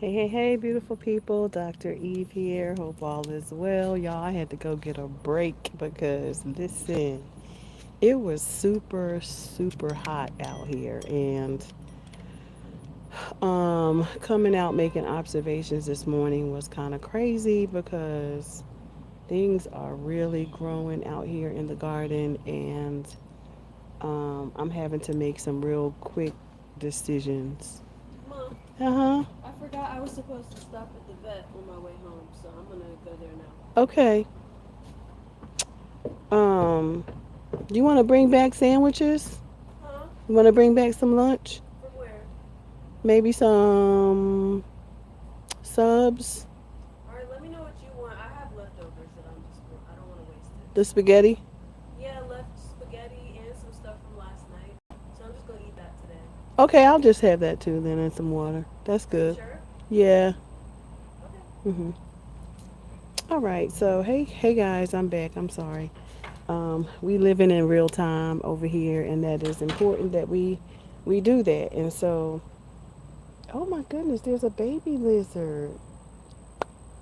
Hey, beautiful people. Dr. Eve here. Hope all is well. Y'all, I had to go get a break because, listen, it was super hot out here. And coming out making observations this morning was kind of crazy because things are really growing out here in the garden. And I'm having to make some real quick decisions. Mom, Uh huh. I forgot I was supposed to stop at the vet on my way home, so I'm gonna go there now. Okay. Um, do you want to bring back sandwiches? Huh? You want to bring back some lunch? From where? Maybe some subs? Alright, let me know what you want. I have leftovers that I don't want to waste it. The spaghetti? Yeah, left spaghetti and some stuff from last night, so I'm just gonna eat that today. Okay, I'll just have that too then and some water. That's Are you good. sure? Yeah. Okay. Mhm. All right. So, hey guys, I'm back. I'm sorry. We living in real time over here and that is important that we do that. And so, oh my goodness, there's a baby lizard.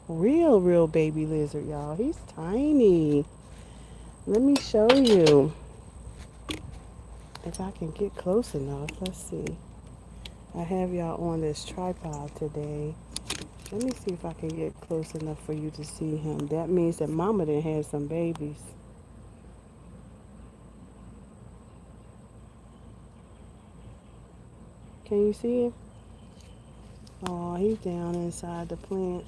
Real baby lizard, y'all. He's tiny. Let me show you. If I can get close enough, let's see. I have y'all on this tripod today. Let me see if I can get close enough for you to see him. That means that mama done had some babies. Can you see him? Oh, he's down inside the plant.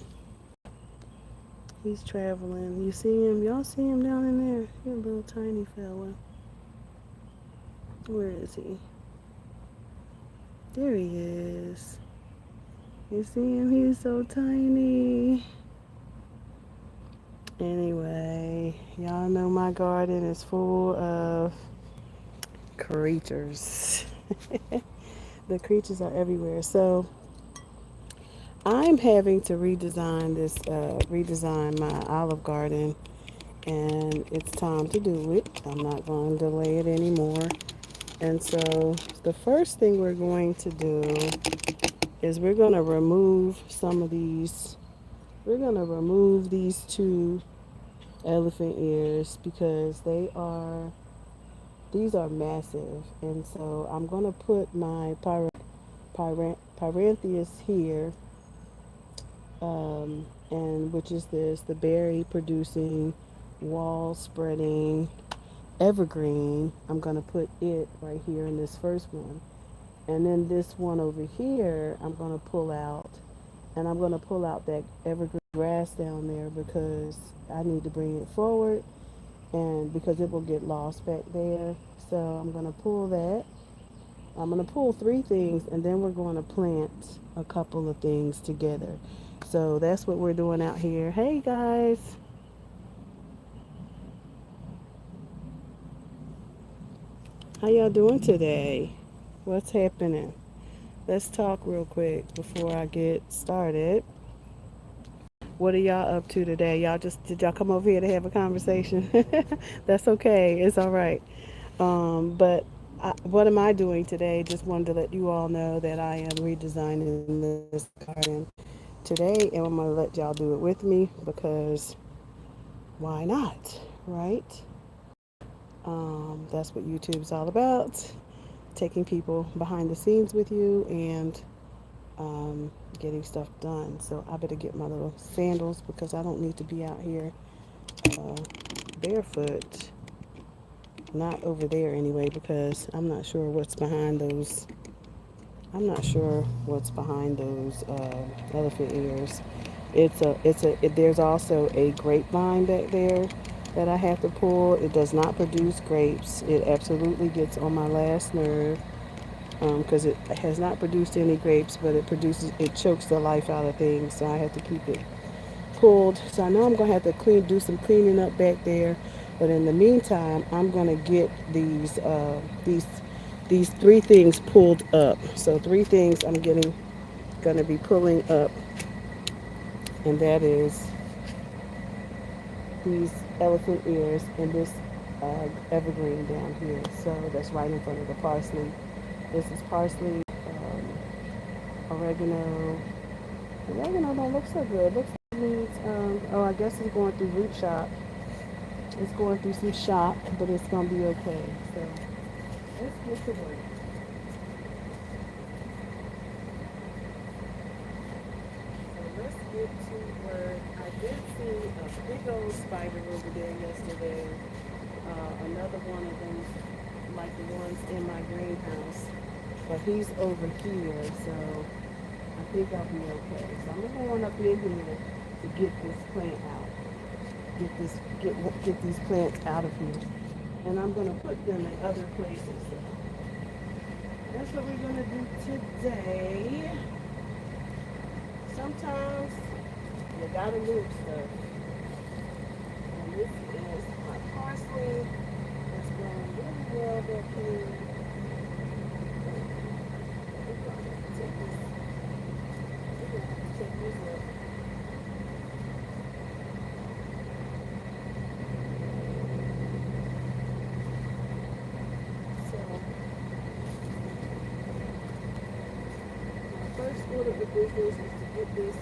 He's traveling. You see him? Y'all see him down in there? He's a little tiny fella. Where is he? There he is. You see him? He's so tiny. Anyway, y'all know my garden is full of creatures. The creatures are everywhere. So I'm having to redesign my Olive Garden, and it's time to do it. I'm not going to delay it anymore. And so the first thing we're going to do is we're going to remove some of these. We're going to remove these two elephant ears because these are massive. And so I'm going to put my Pyrantheus here, and which is the berry producing, wall spreading evergreen. I'm going to put it right here in this first one. And then this one over here, I'm going to pull out. And I'm going to pull out that evergreen grass down there because I need to bring it forward and because it will get lost back there. So I'm going to pull that. I'm going to pull three things and then we're going to plant a couple of things together. So that's what we're doing out here. Hey guys, how y'all doing today? What's happening? Let's talk real quick before I get started. What are y'all up to today? Y'all just did y'all come over here to have a conversation? That's okay. It's all right. But what am I doing today? Just wanted to let you all know that I am redesigning this garden today, and I'm gonna let y'all do it with me because why not, right? That's what YouTube's all about. Taking people behind the scenes with you and getting stuff done. So I better get my little sandals because I don't need to be out here uh, barefoot. Not over there anyway because I'm not sure what's behind those. I'm not sure what's behind those elephant ears. There's also a grapevine back there that I have to pull. It does not produce grapes. It absolutely gets on my last nerve because it has not produced any grapes, but it chokes the life out of things. So I have to keep it pulled. So I know I'm gonna have to do some cleaning up back there. But in the meantime, I'm gonna get these three things pulled up. So three things gonna be pulling up, and that is these elephant ears and this evergreen down here. So that's right in front of the parsley. This is parsley, oregano, Oregano don't look so good. Looks like it needs, oh, I guess it's going through root shop. It's going through some shock, but it's going to be okay. So let's get to work. So let's get to work. I did see a big old spider over there yesterday. Another one of them, like the ones in my greenhouse. But he's over here, so I think I'll be okay. So I'm gonna go on up in here to get this plant out. Get this get these plants out of here. And I'm gonna put them in other places. So that's what we're gonna do today. Sometimes you gotta move stuff. And this is my parsley. It's going really well back here. We're gonna have to take this. We're gonna have to take this up. So my first order of business is to get this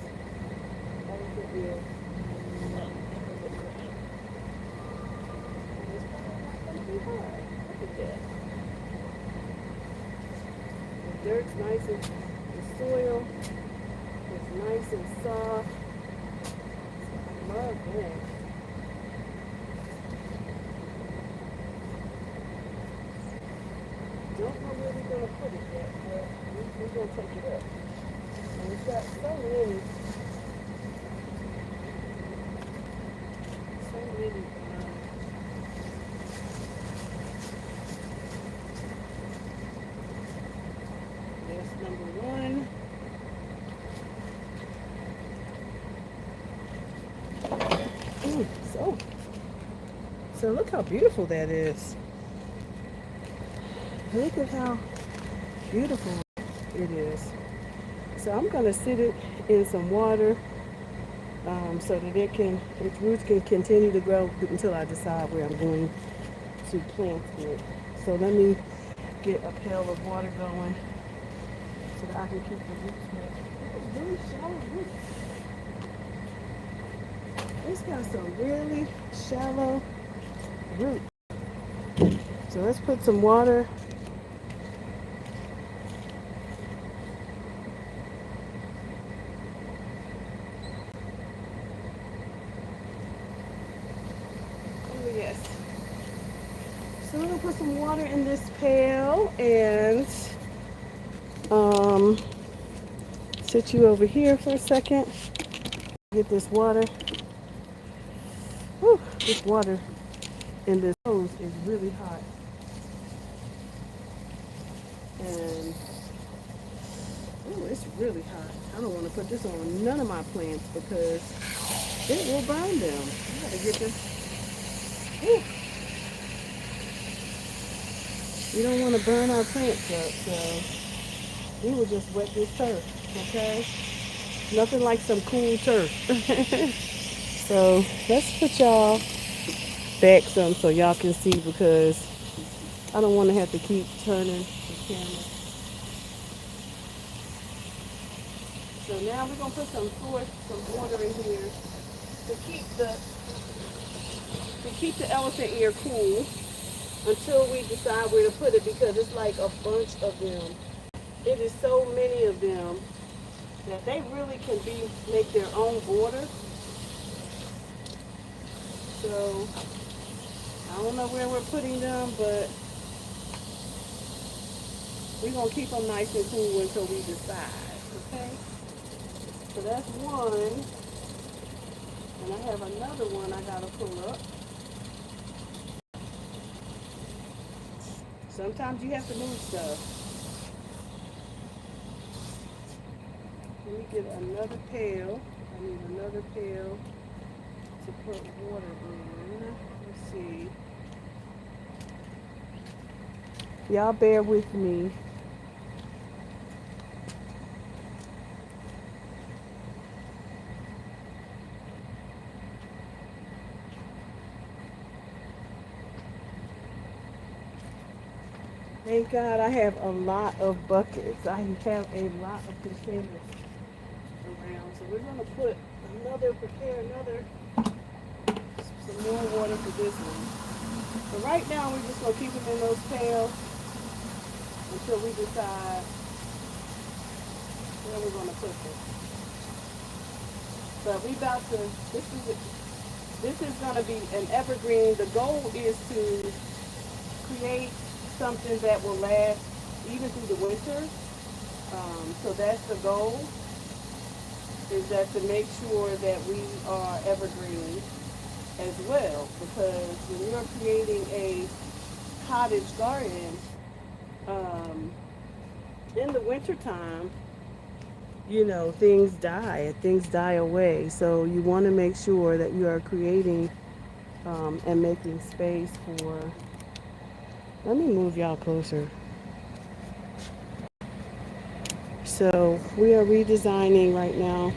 over here. And it's probably not gonna be hard. Look at that. The dirt's nice and the soil is nice and soft. So I love that. Don't know where we're gonna put it yet, but we're gonna take it up. And it's got so many. That's number one. Ooh, so look how beautiful that is. Look at how beautiful it is. So I'm gonna sit it in some water so that its roots can continue to grow until I decide where I'm going to plant it. So let me get a pail of water going so that I can keep the roots wet. It's really shallow roots. It's got some really shallow roots. So let's put some water. Oh yes. So we're gonna put some water in this pail and um, sit you over here for a second. Get this water. Whew, this water in this hose is really hot. And oh, it's really hot. I don't want to put this on none of my plants because it will burn them. I gotta get this. Whew, we don't want to burn our plants up, so we will just wet this turf, okay? Nothing like some cool turf. So let's put y'all back some so y'all can see because I don't want to have to keep turning the camera. So now we're gonna put some water in here to keep the elephant ear cool until we decide where to put it because it's like a bunch of them. It is so many of them that they really can make their own border. So I don't know where we're putting them, but we're gonna keep them nice and cool until we decide. Okay? So that's one. And I have another one I gotta pull up. Sometimes you have to move stuff. Let me get another pail. I need another pail to put water in. Let's see. Y'all bear with me. Thank God I have a lot of buckets. I have a lot of containers. around. So we're gonna prepare another, some more water for this one. But right now we're just gonna keep them in those pails until we decide where we're gonna put them. But we about to, this is gonna be an evergreen. The goal is to create something that will last even through the winter. So that's the goal, is that to make sure that we are evergreen as well. Because when you're creating a cottage garden, um, in the wintertime, things die away. So you want to make sure that you are creating and making space for. Let me move y'all closer. So we are redesigning right now.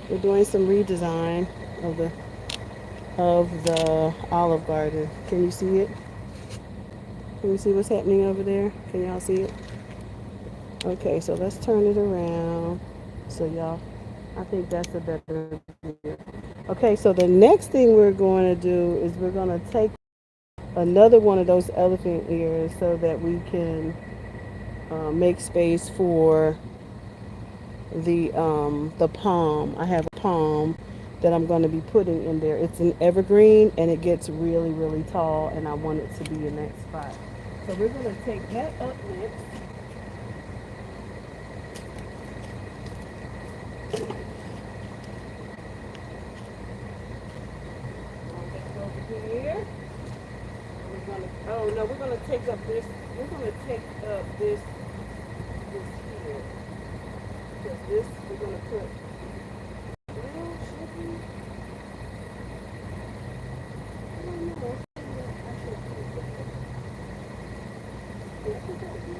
We're doing some redesign of the Olive Garden. Can you see it? Can you see what's happening over there? Can y'all see it? Okay, so let's turn it around. So y'all, I think that's a better view. Okay, so the next thing we're going to do is we're going to take another one of those elephant ears so that we can make space for the palm. I have a palm that I'm going to be putting in there. It's an evergreen and it gets really, really tall, and I want it to be in that spot. So we're going to take that up next. Over here. Oh no, we're gonna take up this. We're gonna take up this here. Because this we're gonna put. Well, should we? I don't know. I should put it. Yeah, I think that would be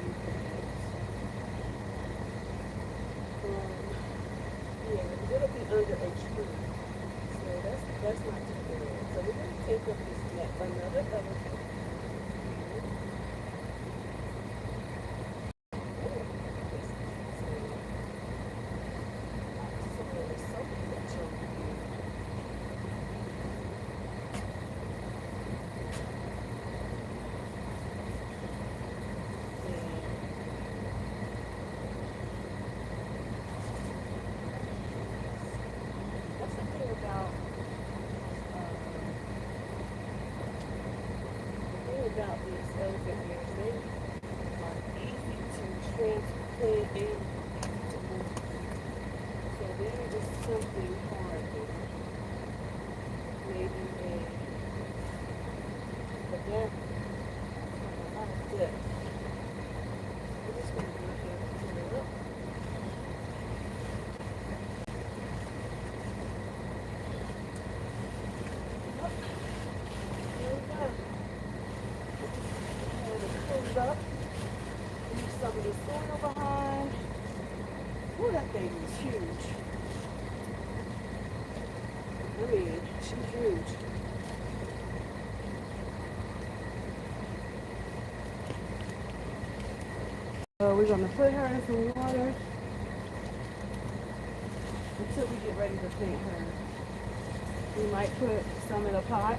yeah, because it'll be under a tree. So that's not too bad. So we're gonna take up this net, another elephant. That's the thing about these elephant ears. They are easy to transplant and to move. So there is something hard there. Maybe but that a lot of depth. I'm just going to go ahead and pull it up. There we go. And it pulls up. Leave some of the soil behind. Oh, that baby is huge. I mean, she's huge. So we're gonna put her in some water until we get ready to plant her. We might put some in a pot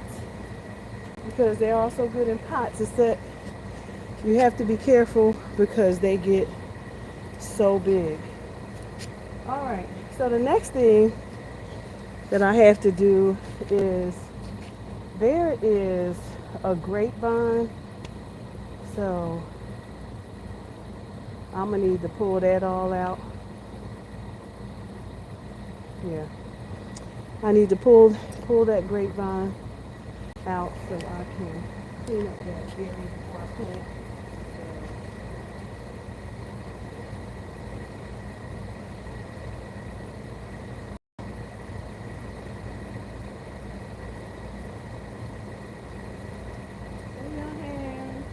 because they're also good in pots. It's that you have to be careful because they get so big. All right. So the next thing that I have to do is there is a grapevine. So I'm gonna need to pull that all out. Yeah. I need to pull that grapevine out so I can clean up that area before I plant. Lay your hand.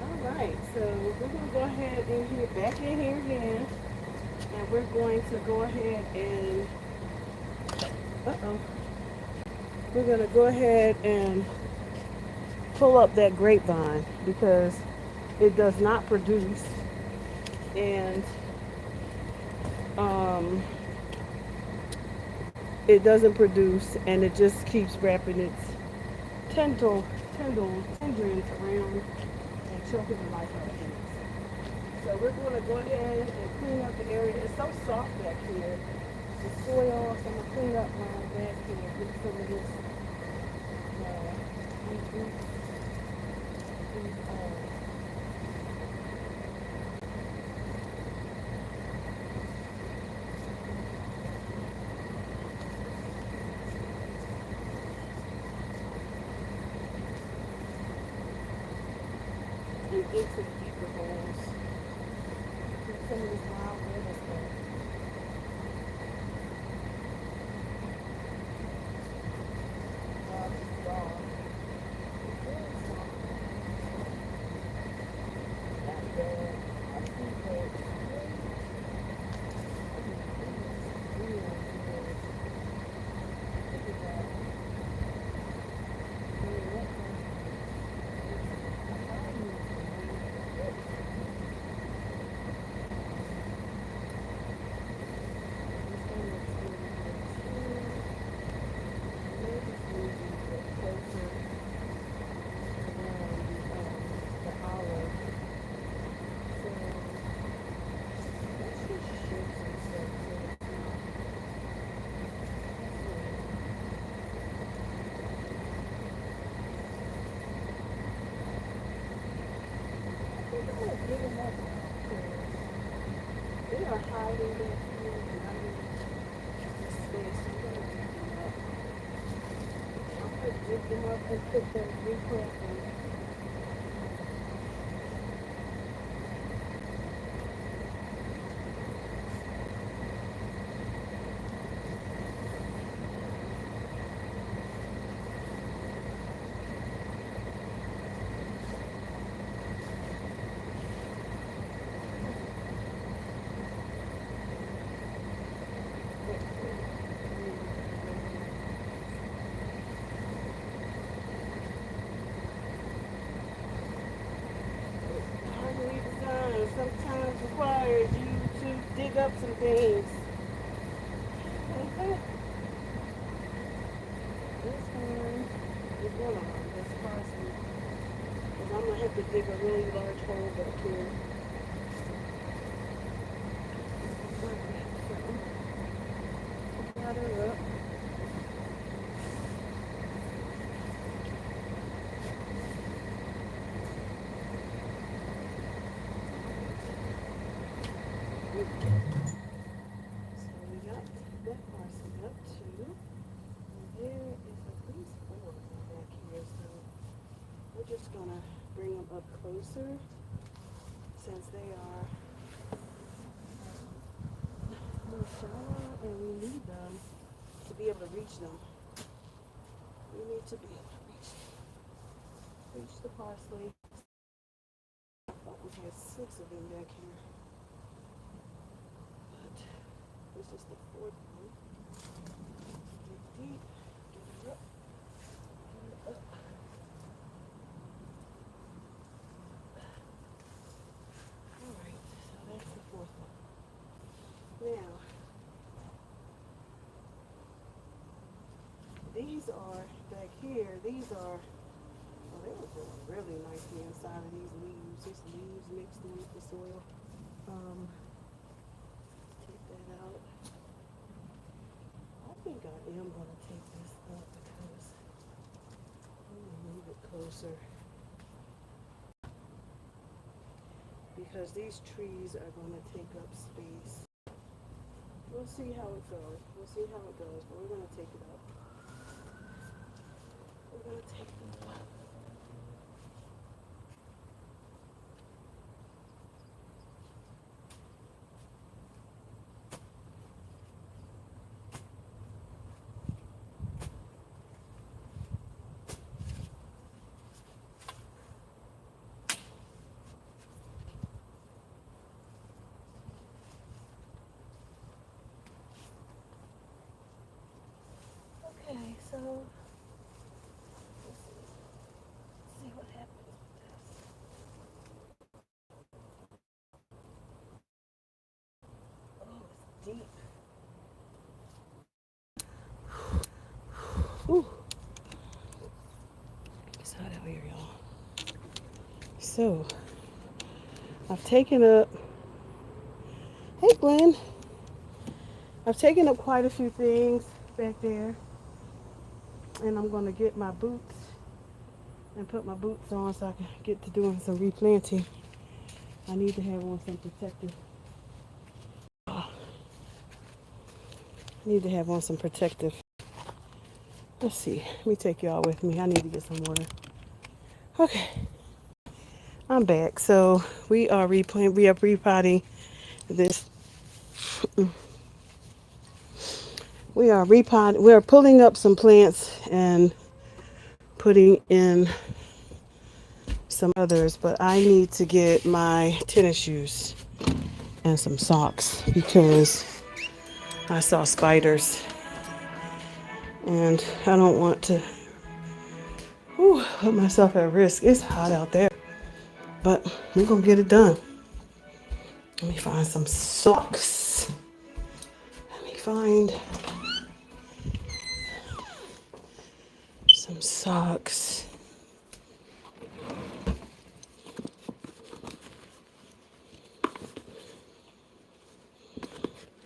All right, so we're gonna go ahead in here, back in here again, and we're going to go ahead and Uh-oh. We're gonna go ahead and pull up that grapevine because it does not produce, and um, it doesn't produce, and it just keeps wrapping its tendrils around and choking the life out of things. So we're going to go ahead and clean up the area. It's so soft back here, the soil. So I'm gonna clean up my back here, get some of this. These, and into the deeper holes. Get some of this wild lettuce stuff. It's raw. It's very soft. Not bad. I think that real good. Look at that. I mean, that I probably need to read that. This one looks really good too. Maybe just move these a bit closer around the olive. So let's just shift some stuff so it's not. I think I'm gonna dig them up now because they are hiding back here and I need this space. So I'm gonna dig them up. I'm gonna dig them up and put them replant them. Our redesign sometimes requires you to dig up some things. Okay. This one is one of them. That's parsley. Because I'm going to have to dig a really large hole back here. Gather up. So we got that parsley up too. And there is at least four of them back here. So we're just going to bring them up closer since they are more shallow and we need them to be able to reach them. We need to be able to reach the parsley. I thought we had six of them back here. But this is the fourth one. Dig deep, get it up, get it up. Alright, so that's the fourth one. Now, these are back here, these are, well, they were growing really nicely inside of these leaves. These leaves mixed in with the soil. Take that out. I think I am going to take this up because I'm going to move it closer. Because these trees are going to take up space. We'll see how it goes. We'll see how it goes, but we're going to take it up. We're going to take them up. deep. Ooh, it's hot out here, y'all. So I've taken up. Hey, Glenn. I've taken up quite a few things back there, and I'm gonna get my boots and put my boots on so I can get to doing some replanting. I need to have on some protective. I need to have on some protective. Let's see. Let me take y'all with me. I need to get some water. Okay, I'm back. So we are replanting. We are repotting this. We are repotting. We are pulling up some plants and putting in some others. But I need to get my tennis shoes and some socks because I saw spiders and I don't want to put myself at risk. It's hot out there, but we're gonna get it done. Let me find some socks. Let me find some socks.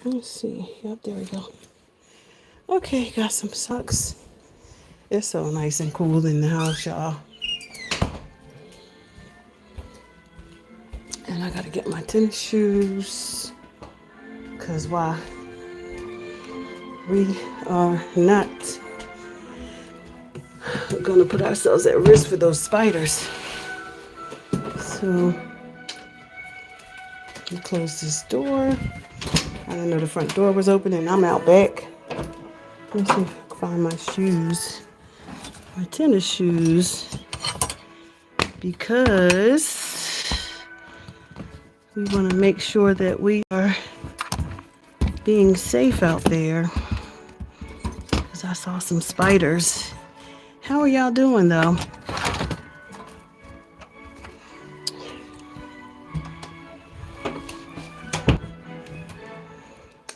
Let's see. Yep, there we go. Okay, got some socks. It's so nice and cool in the house, y'all. And I gotta get my tennis shoes. Cause why? We are not gonna put ourselves at risk for those spiders. So we close this door. I didn't know the front door was open and I'm out back. Let's see if I can find my shoes. My tennis shoes. Because we want to make sure that we are being safe out there. Because I saw some spiders. How are y'all doing though?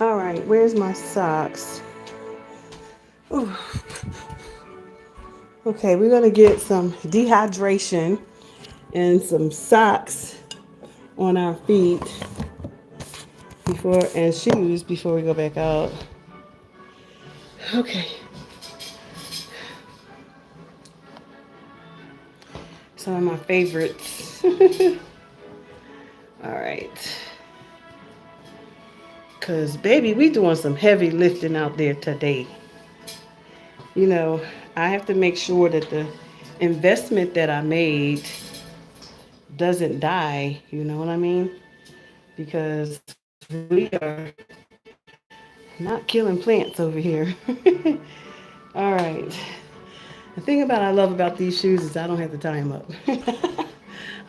All right, where's my socks? Ooh. Okay, we're gonna get some dehydration and some socks on our feet before and shoes before we go back out. Okay. Some of my favorites. All right. Cause baby, we doing some heavy lifting out there today. You know, I have to make sure that the investment that I made doesn't die, you know what I mean? Because we are not killing plants over here. All right. The thing about I love about these shoes is I don't have to tie them up. I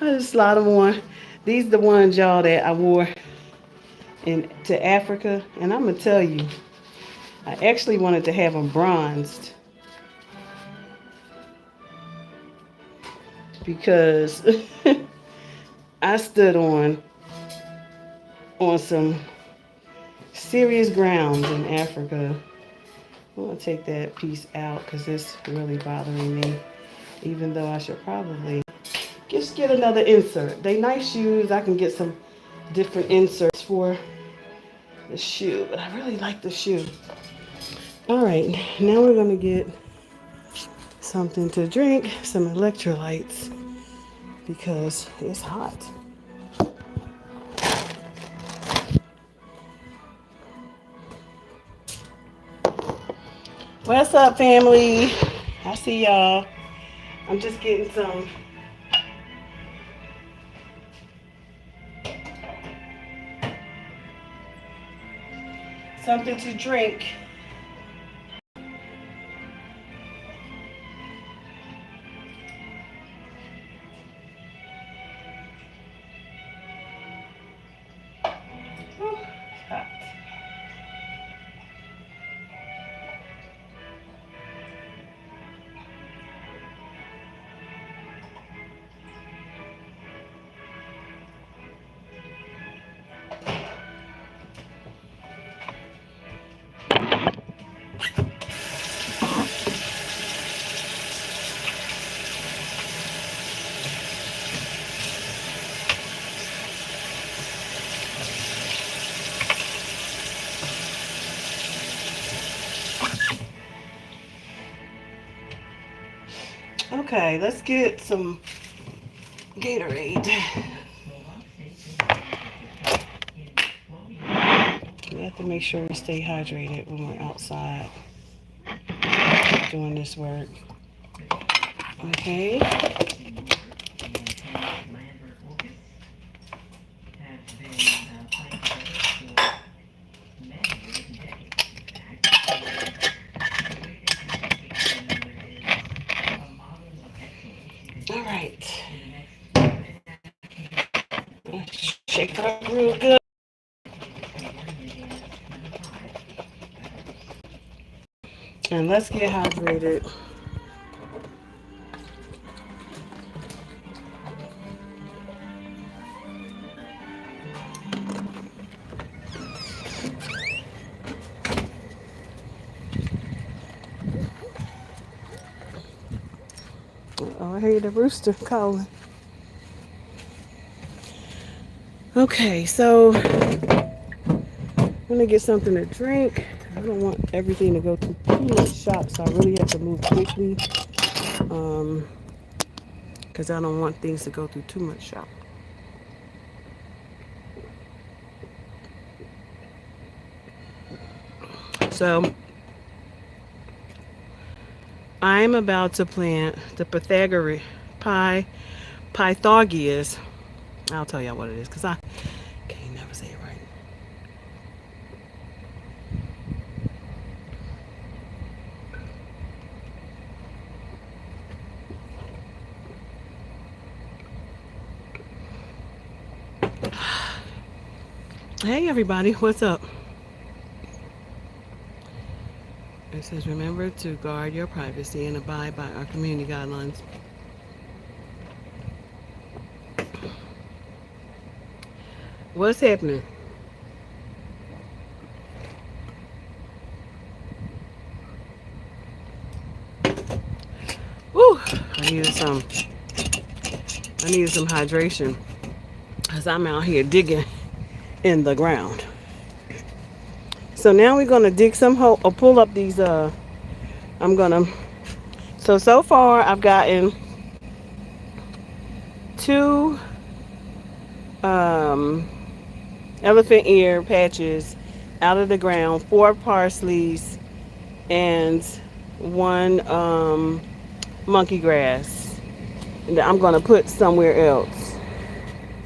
just slide them on. These are the ones, y'all, that I wore to Africa. And I'm going to tell you, I actually wanted to have them bronzed because I stood on some serious grounds in Africa. I'm going to take that piece out because it's really bothering me. Even though I should probably just get another insert. They nice shoes. I can get some different inserts for the shoe. But I really like the shoe. All right. Now we're going to get something to drink. Some electrolytes. Because it's hot. What's up, family? I see y'all. I'm just getting something to drink. Whew, it's hot. Okay, let's get some Gatorade. We have to make sure we stay hydrated when we're outside doing this work. Okay. All right. Shake it up real good. And let's get hydrated. Oh, I hear the rooster calling. Okay, so I'm gonna get something to drink. I don't want everything to go through too much shop, so I really have to move quickly. Um, because I don't want things to go through too much shop. So I'm about to plant the Pythagoras. I'll tell y'all what it is because I can't never say it right. Hey everybody, what's up? It says remember to guard your privacy and abide by our community guidelines. What's happening? Woo! I needed some. I needed some hydration because I'm out here digging in the ground. So now we're gonna dig some hole or pull up these. I'm gonna. So far I've gotten two um, elephant ear patches out of the ground, four parsleys, and one monkey grass. And I'm gonna put somewhere else.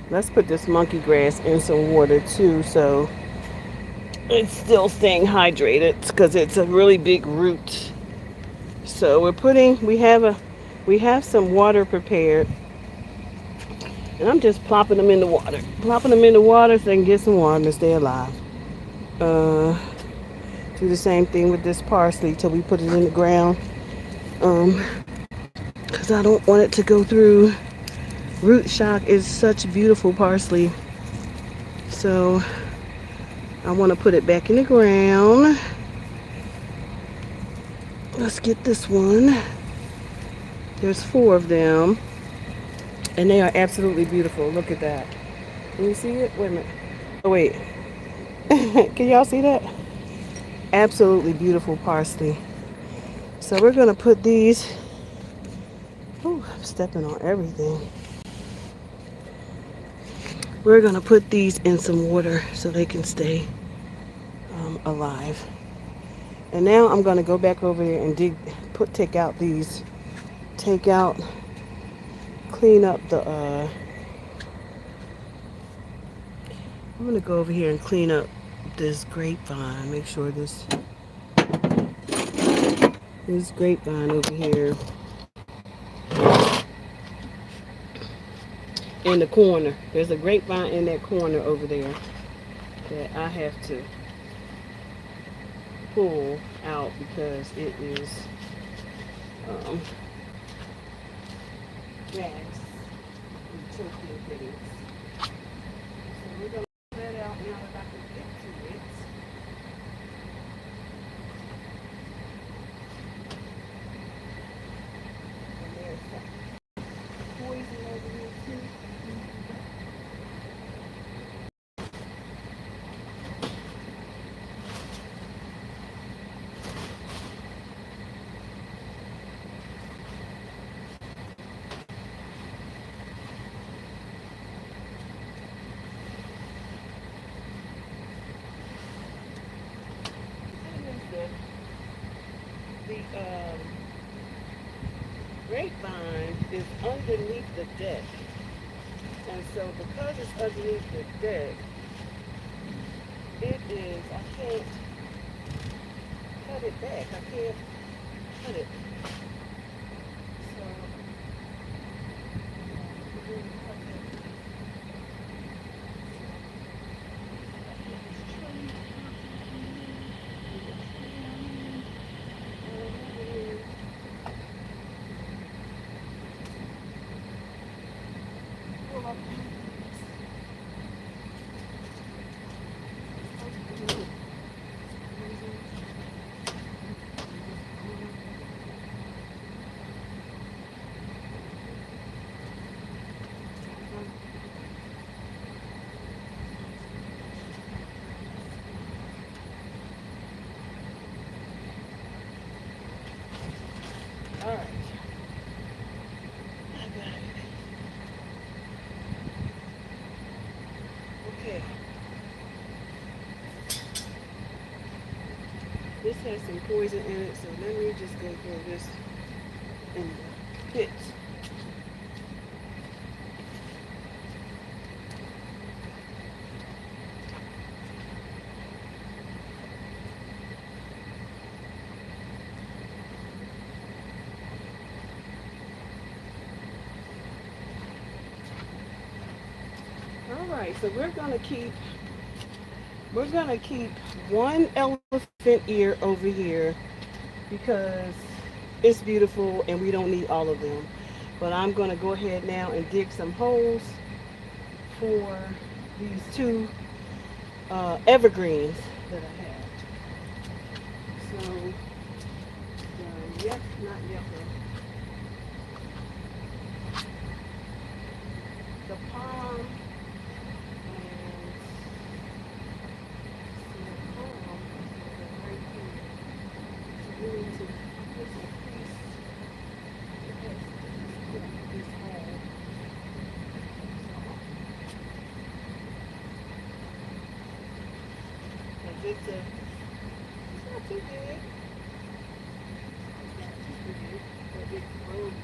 Let's put this monkey grass in some water too, so it's still staying hydrated because it's a really big root. So we have some water prepared, and I'm just plopping them in the water, plopping them in the water so they can get some water and stay alive. Uh, do the same thing with this parsley till we put it in the ground, because I don't want it to go through. Root shock is such beautiful parsley, so I want to put it back in the ground. Let's get this one. There's four of them, and they are absolutely beautiful. Look at that. Can you see it? Wait a minute. Oh, wait. Can y'all see that? Absolutely beautiful parsley. So we're going to put these. Oh, I'm stepping on everything. We're going to put these in some water so they can stay alive. And now I'm going to go back over there and take out, clean up the, I'm going to go over here and clean up this grapevine. Make sure this grapevine over here in the corner. There's a grapevine in that corner over there that I have to pull out because it is grass and choking things. So we're going to pull that out now that I can get to it. And there's some poison over here too. the grapevine is underneath the deck. And so because it's underneath the deck, it is, I can't cut it back. I can't cut it. So, all right. I got it. Okay. This has some poison in it, so let me just go throw this in the pit. All right, so we're gonna keep one elephant ear over here because it's beautiful and we don't need all of them. But I'm gonna go ahead now and dig some holes for these two evergreens that I have. So, not yet, the palm and the palm right here. So we need to put some piece this hole. Because it's not too big. It's not too big, but it grows.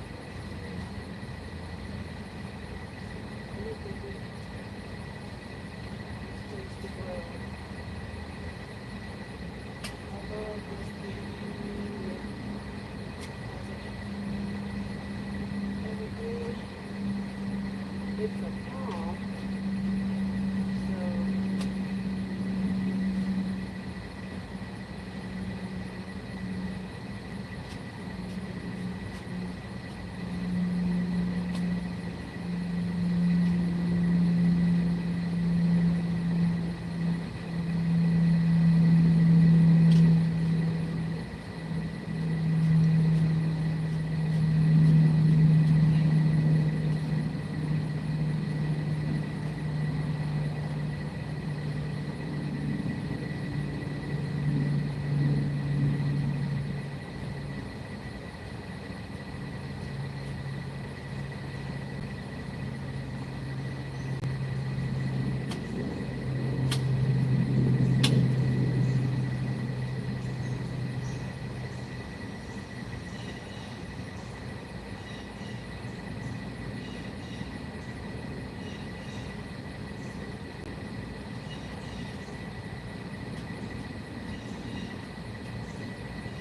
It's a palm, so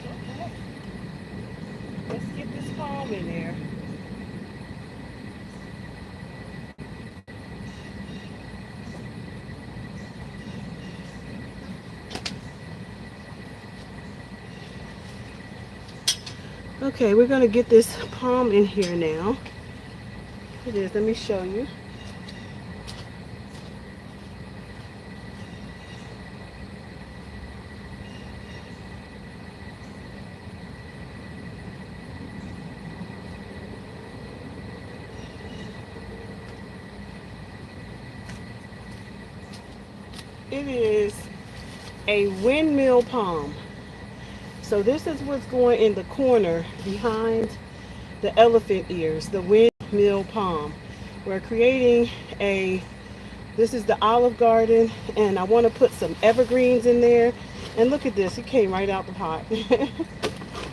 okay. Let's get this palm in there. Okay, we're gonna get this palm in here now. It is. Let me show you. It is a windmill palm. So this is what's going in the corner behind the elephant ears, the windmill palm. We're creating a, this is the Olive Garden, and I want to put some evergreens in there. And look at this, it came right out the pot.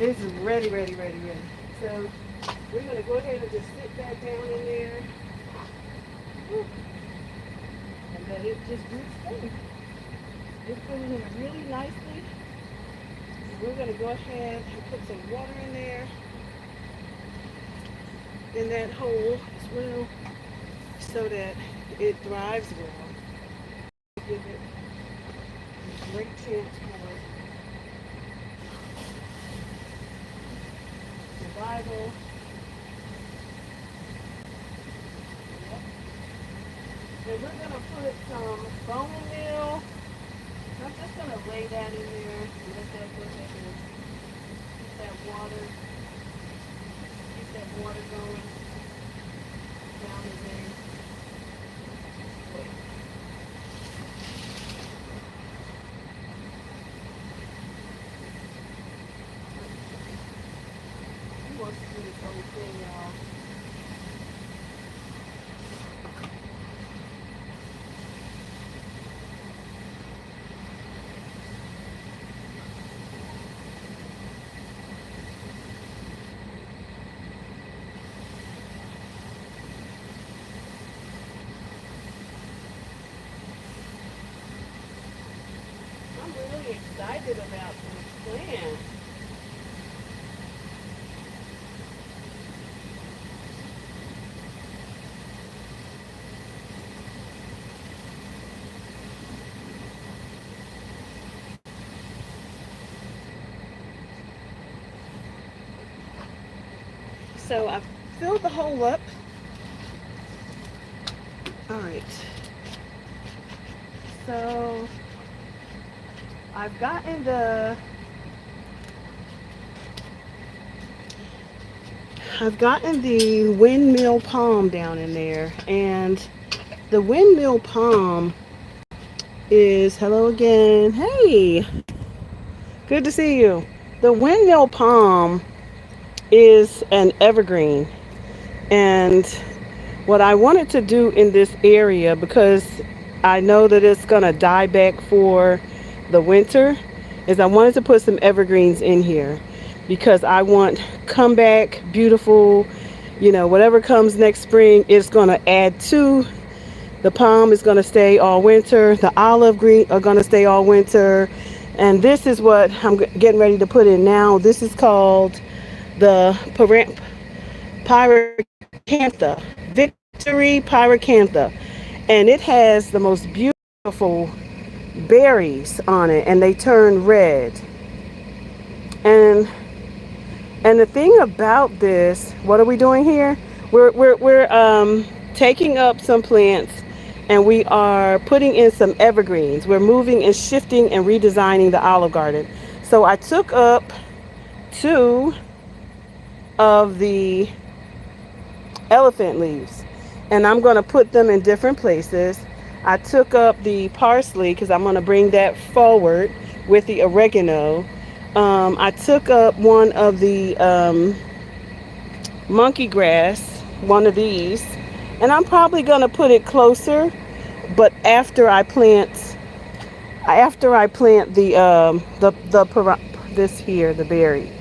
It's ready, ready, ready, ready. So we're gonna go ahead and just sit that down in there, and let it just do its thing. It's filling in really nicely. We're gonna go ahead and put some water in there in that hole as well, so that it thrives well. Give it a great chance for survival. Yep. And we're gonna put some bone meal. I'm just gonna lay that in there and let that go ahead and keep that water, going down in there. Wait. He wants to do this whole thing, y'all. I'm really excited about this plan. So I've filled the hole up. All right. So I've gotten the windmill palm down in there, and the windmill palm is hello again. Hey, good to see you. The windmill palm is an evergreen, and what I wanted to do in this area, because I know that it's gonna die back for the winter, is I wanted to put some evergreens in here because I want comeback beautiful, whatever comes next spring, it's gonna add to. The palm is gonna stay all winter. The olive green are gonna stay all winter. And this is what I'm getting ready to put in now. This is called the Pyracantha, Victory Pyracantha. And it has the most beautiful berries on it, and they turn red. And and the thing about this, what are we doing here? We're taking up some plants, and we are putting in some evergreens. We're moving and shifting and redesigning the Olive Garden. So I took up two of the elephant leaves, and I'm going to put them in different places. I took up the parsley because I'm going to bring that forward with the oregano. I took up one of the monkey grass, one of these, and I'm probably going to put it closer, but after I plant this here, the berry.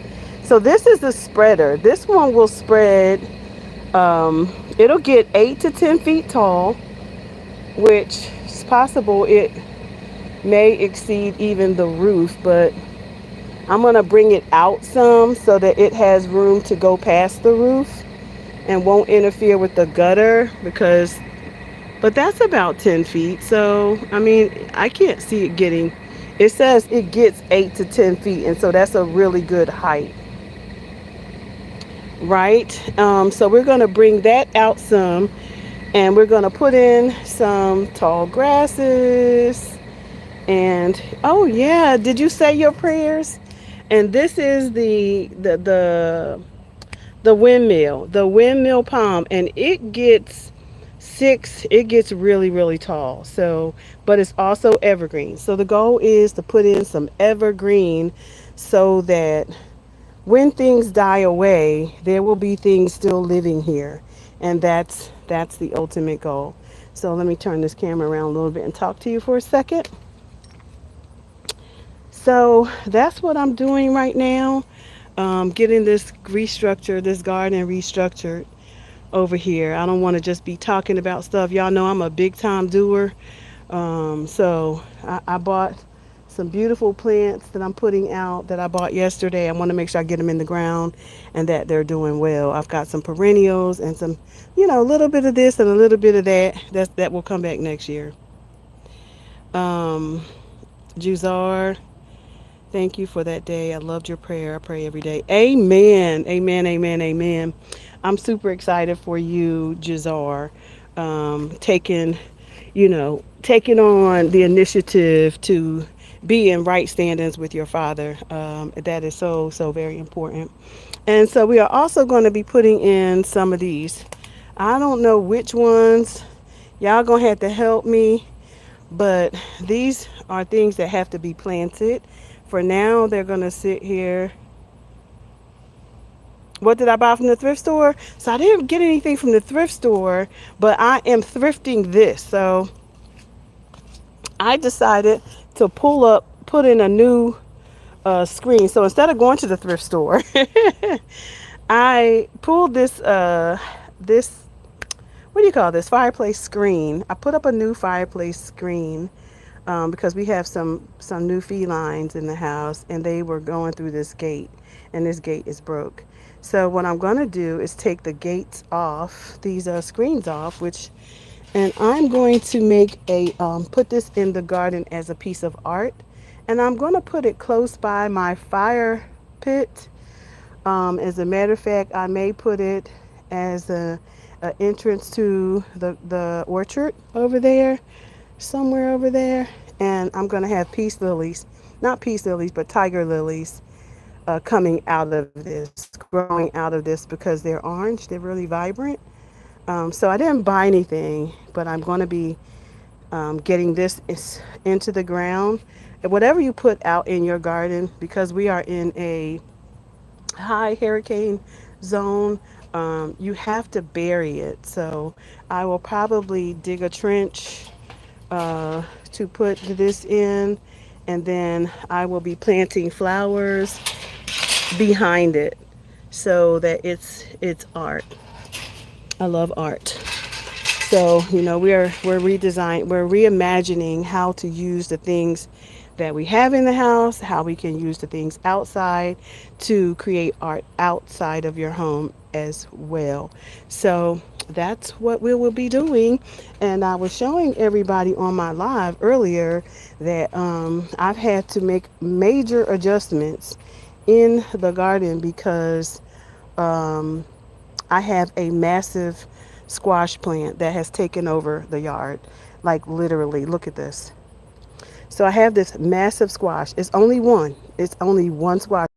So this is the spreader. This one will spread. It'll get 8 to 10 feet tall, which is possible it may exceed even the roof, but I'm gonna bring it out some so that it has room to go past the roof and won't interfere with the gutter, but that's about 10 feet. So, I mean, I can't see it getting, it says it gets 8 to 10 feet. And so that's a really good height, right? So we're going to bring that out some, and we're going to put in some tall grasses. And oh yeah, did you say your prayers? And this is the windmill palm, and it gets really, really tall. So, but it's also evergreen. So the goal is to put in some evergreen so that when things die away, there will be things still living here. And that's the ultimate goal. So let me turn this camera around a little bit and talk to you for a second. So that's what I'm doing right now. getting this restructured, this garden restructured over here. I don't want to just be talking about stuff. Y'all know I'm a big time doer. So I bought some beautiful plants that I'm putting out that I bought yesterday. I want to make sure I get them in the ground and that they're doing well. I've got some perennials and some, a little bit of this and a little bit of that. That will come back next year. Um, Juzar, thank you for that day. I loved your prayer. I pray every day. Amen. Amen. Amen. Amen. I'm super excited for you, Jazar, taking on the initiative to be in right standings with your Father. That is so, so very important. And so we are also going to be putting in some of these. I don't know which ones. Y'all going to have to help me. But these are things that have to be planted. For now, they're going to sit here. What did I buy from the thrift store? So I didn't get anything from the thrift store, but I am thrifting this. So I decided to put in a new screen. So instead of going to the thrift store, I pulled this what do you call this fireplace screen. I put up a new fireplace screen because we have some new felines in the house, and they were going through this gate, and this gate is broke. So what I'm going to do is take the gates off, these screens off, and I'm going to make put this in the garden as a piece of art, and I'm going to put it close by my fire pit. As a matter of fact, I may put it as a entrance to the orchard over there, somewhere over there. And I'm going to have peace lilies, not peace lilies, but tiger lilies coming out of this, growing out of this because they're orange, they're really vibrant. So I didn't buy anything, but I'm going to be getting into the ground. And whatever you put out in your garden, because we are in a high hurricane zone, you have to bury it. So I will probably dig a trench to put this in, and then I will be planting flowers behind it so that it's art. I love art. So, we're reimagining how to use the things that we have in the house, how we can use the things outside to create art outside of your home as well. So that's what we will be doing. And I was showing everybody on my live earlier that I've had to make major adjustments in the garden because um, I have a massive squash plant that has taken over the yard. Like literally, look at this. So I have this massive squash. It's only one. It's only one squash,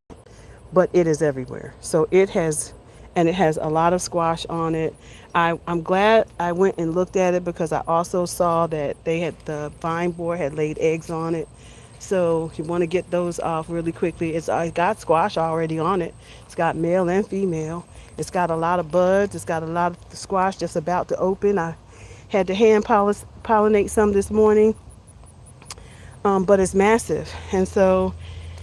but it is everywhere. So it has a lot of squash on it. I'm glad I went and looked at it because I also saw that the vine borer had laid eggs on it. So you want to get those off really quickly. It's got squash already on it. It's got male and female. It's got a lot of buds. It's got a lot of squash just about to open. I had to hand pollinate some this morning, but it's massive, and so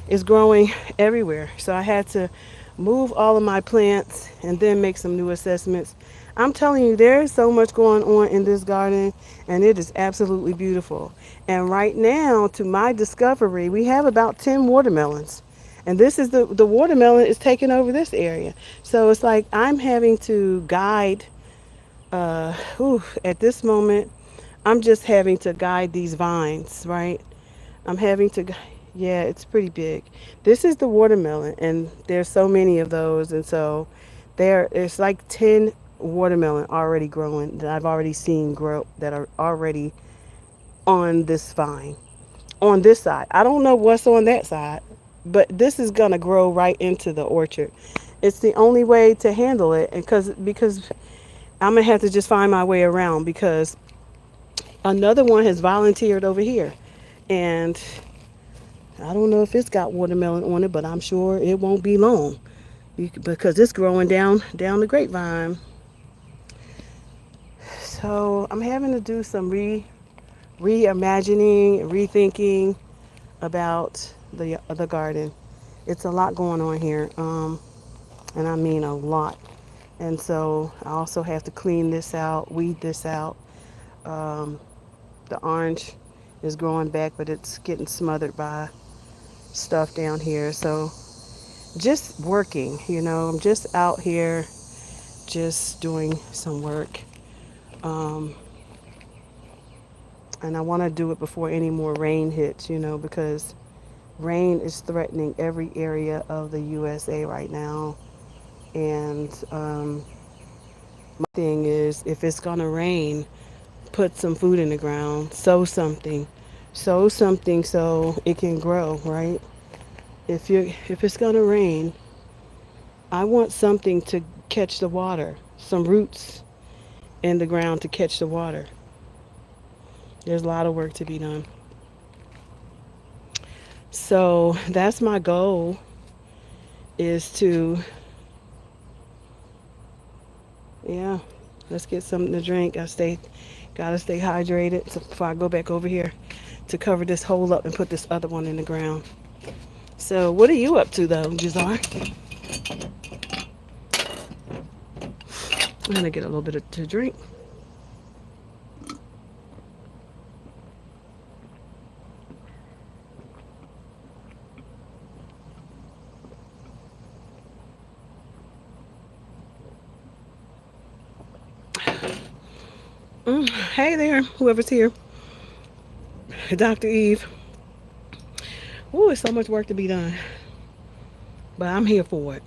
it's growing everywhere. So I had to move all of my plants and then make some new assessments. I'm telling you, there is so much going on in this garden, and it is absolutely beautiful. And right now, to my discovery, we have about 10 watermelons. And this is the watermelon is taking over this area. So it's like I'm having to guide, at this moment, I'm just having to guide these vines, right? I'm having to, yeah, it's pretty big. This is the watermelon, and there's so many of those, and so it's like 10 watermelon already growing that I've already seen grow that are already on this vine. On this side, I don't know what's on that side, but this is gonna grow right into the orchard. It's the only way to handle it, and because I'm gonna have to just find my way around because another one has volunteered over here, and I don't know if it's got watermelon on it, but I'm sure it won't be long because it's growing down the grapevine. So I'm having to do some reimagining, rethinking about the garden. it's a lot going on here, and I mean a lot. And so I also have to clean this out, weed this out. Um, the orange is growing back, but it's getting smothered by stuff down here. So just working, I'm just out here, just doing some work. Um, and I want to do it before any more rain hits, because rain is threatening every area of the USA right now. And my thing is, if it's going to rain, put some food in the ground, sow something so it can grow, right? If it's going to rain, I want something to catch the water, some roots in the ground to catch the water. There's a lot of work to be done. So that's my goal, is to, yeah, let's get something to drink. Gotta stay hydrated. So before I go back over here to cover this hole up and put this other one in the ground. So what are you up to though, Jazar? I'm gonna get a little bit to drink. Hey there, whoever's here. Dr. Eve. Ooh, it's so much work to be done. But I'm here for it.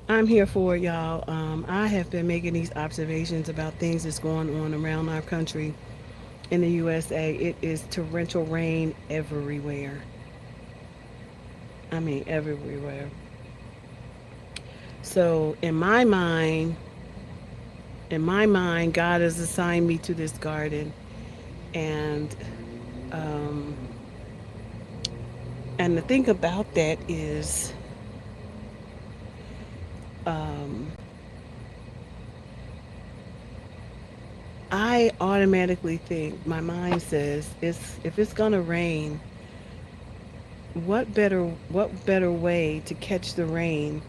I'm here for it, y'all. I have been making these observations about things that's going on around our country in the USA. It is torrential rain everywhere. I mean, everywhere. So, in my mind, God has assigned me to this garden, and um, the thing about that is, um, I automatically think, my mind says, if it's gonna rain, what better way to catch the rain?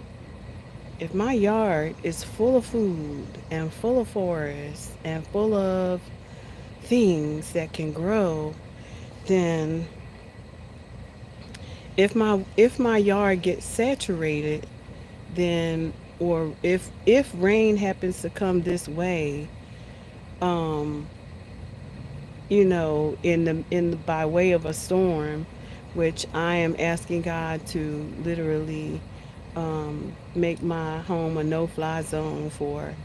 If my yard is full of food and full of forests and full of things that can grow, then if my yard gets saturated, then, or if rain happens to come this way, um in the by way of a storm, which I am asking God to literally make my home a no-fly zone for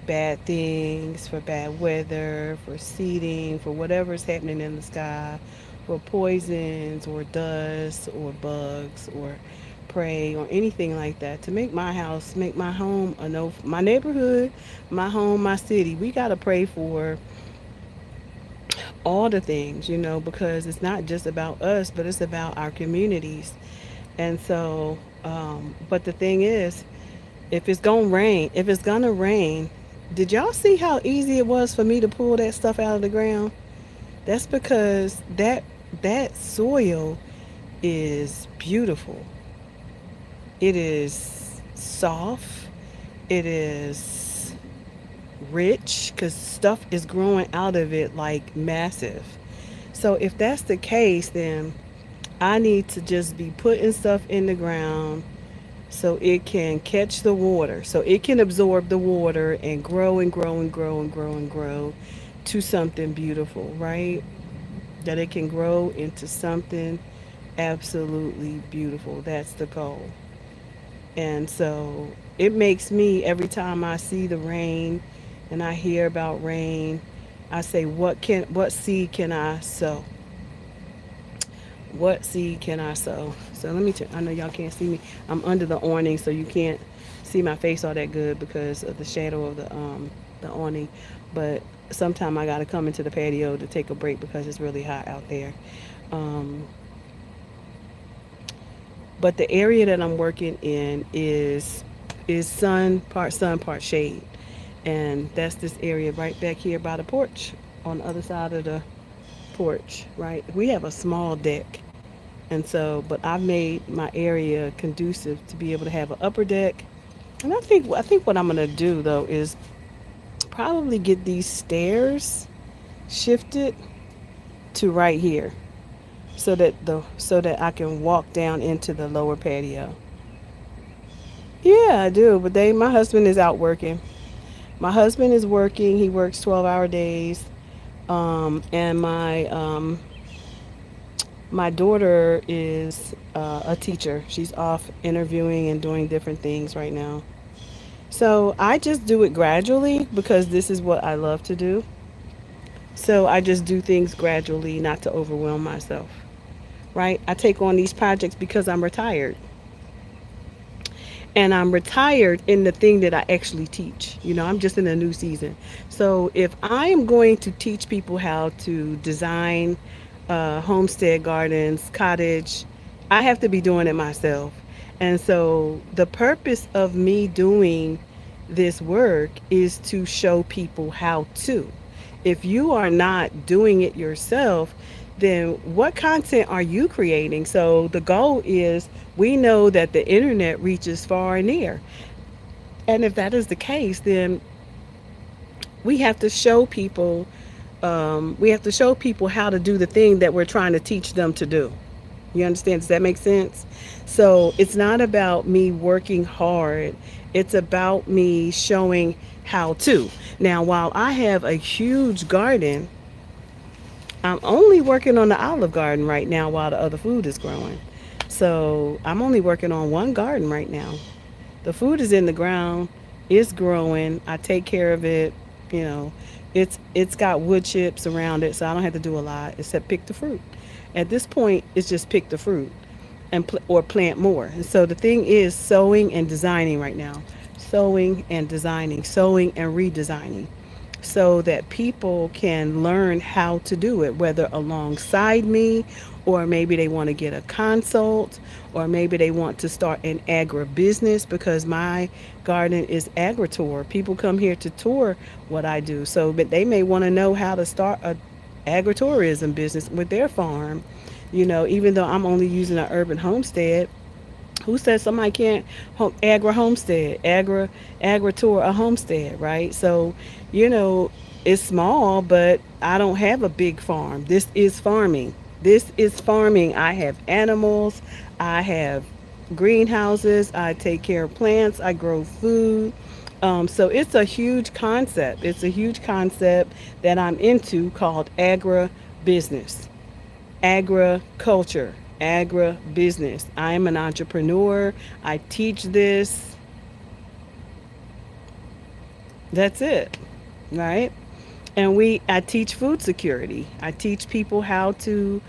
bad things, for bad weather, for seeding, for whatever's happening in the sky, for poisons or dust or bugs or prey or anything like that. To make my home a no, my neighborhood, my home, my city. We gotta pray for all the things, because it's not just about us, but it's about our communities. And so, but the thing is, if it's gonna rain, did y'all see how easy it was for me to pull that stuff out of the ground? That's because that soil is beautiful. It is soft. It is rich because stuff is growing out of it like massive. So if that's the case, then I need to just be putting stuff in the ground so it can catch the water, so it can absorb the water and grow and grow and grow and grow and grow to something beautiful, right? That it can grow into something absolutely beautiful. That's the goal. And so it makes me, every time I see the rain and I hear about rain, I say, what seed can I sow? What seed can I sow? So let me check. I know y'all can't see me. I'm under the awning, so you can't see my face all that good because of the shadow of the awning. But sometime I gotta come into the patio to take a break because it's really hot out there. Um, but the area that I'm working in is sun, part shade, and that's this area right back here by the porch on the other side of the porch. Right, we have a small deck, And so, but I've made my area conducive to be able to have an upper deck. And I think what I'm gonna do though is probably get these stairs shifted to right here, so that I can walk down into the lower patio. Yeah, I do. But my husband is out working. My husband is working. He works 12-hour days. And my daughter is a teacher. She's off interviewing and doing different things right now. So I just do it gradually because this is what I love to do. So I just do things gradually, not to overwhelm myself. Right? I take on these projects because I'm retired. And I'm retired in the thing that I actually teach. I'm just in a new season. So if I am going to teach people how to design homestead gardens, cottage, I have to be doing it myself. And so the purpose of me doing this work is to show people how to. If you are not doing it yourself, then what content are you creating? So the goal is, we know that the internet reaches far and near. And if that is the case, then we have to show people how to do the thing that we're trying to teach them to do. You understand? Does that make sense? So it's not about me working hard. It's about me showing how to. Now, while I have a huge garden, I'm only working on the Olive Garden right now while the other food is growing. So I'm only working on one garden right now. The food is in the ground, it's growing. I take care of it. You know, it's got wood chips around it, so I don't have to do a lot except pick the fruit. At this point, it's just pick the fruit or plant more. And so the thing is sowing and designing right now, sowing and designing, sowing and redesigning, so that people can learn how to do it, whether alongside me, or maybe they want to get a consult, or maybe they want to start an agribusiness because my garden is agritour. People come here to tour what I do. So, but they may want to know how to start a agritourism business with their farm. Even though I'm only using an urban homestead, who says somebody can't agri homestead, agri tour a homestead, right? So, you know, it's small, but I don't have a big farm. This is farming. This is farming. I have animals. I have greenhouses. I take care of plants. I grow food. So it's a huge concept. It's a huge concept that I'm into called agribusiness, agriculture, agribusiness. I'm an entrepreneur. I teach this. That's it, right? And I teach food security. I teach people how to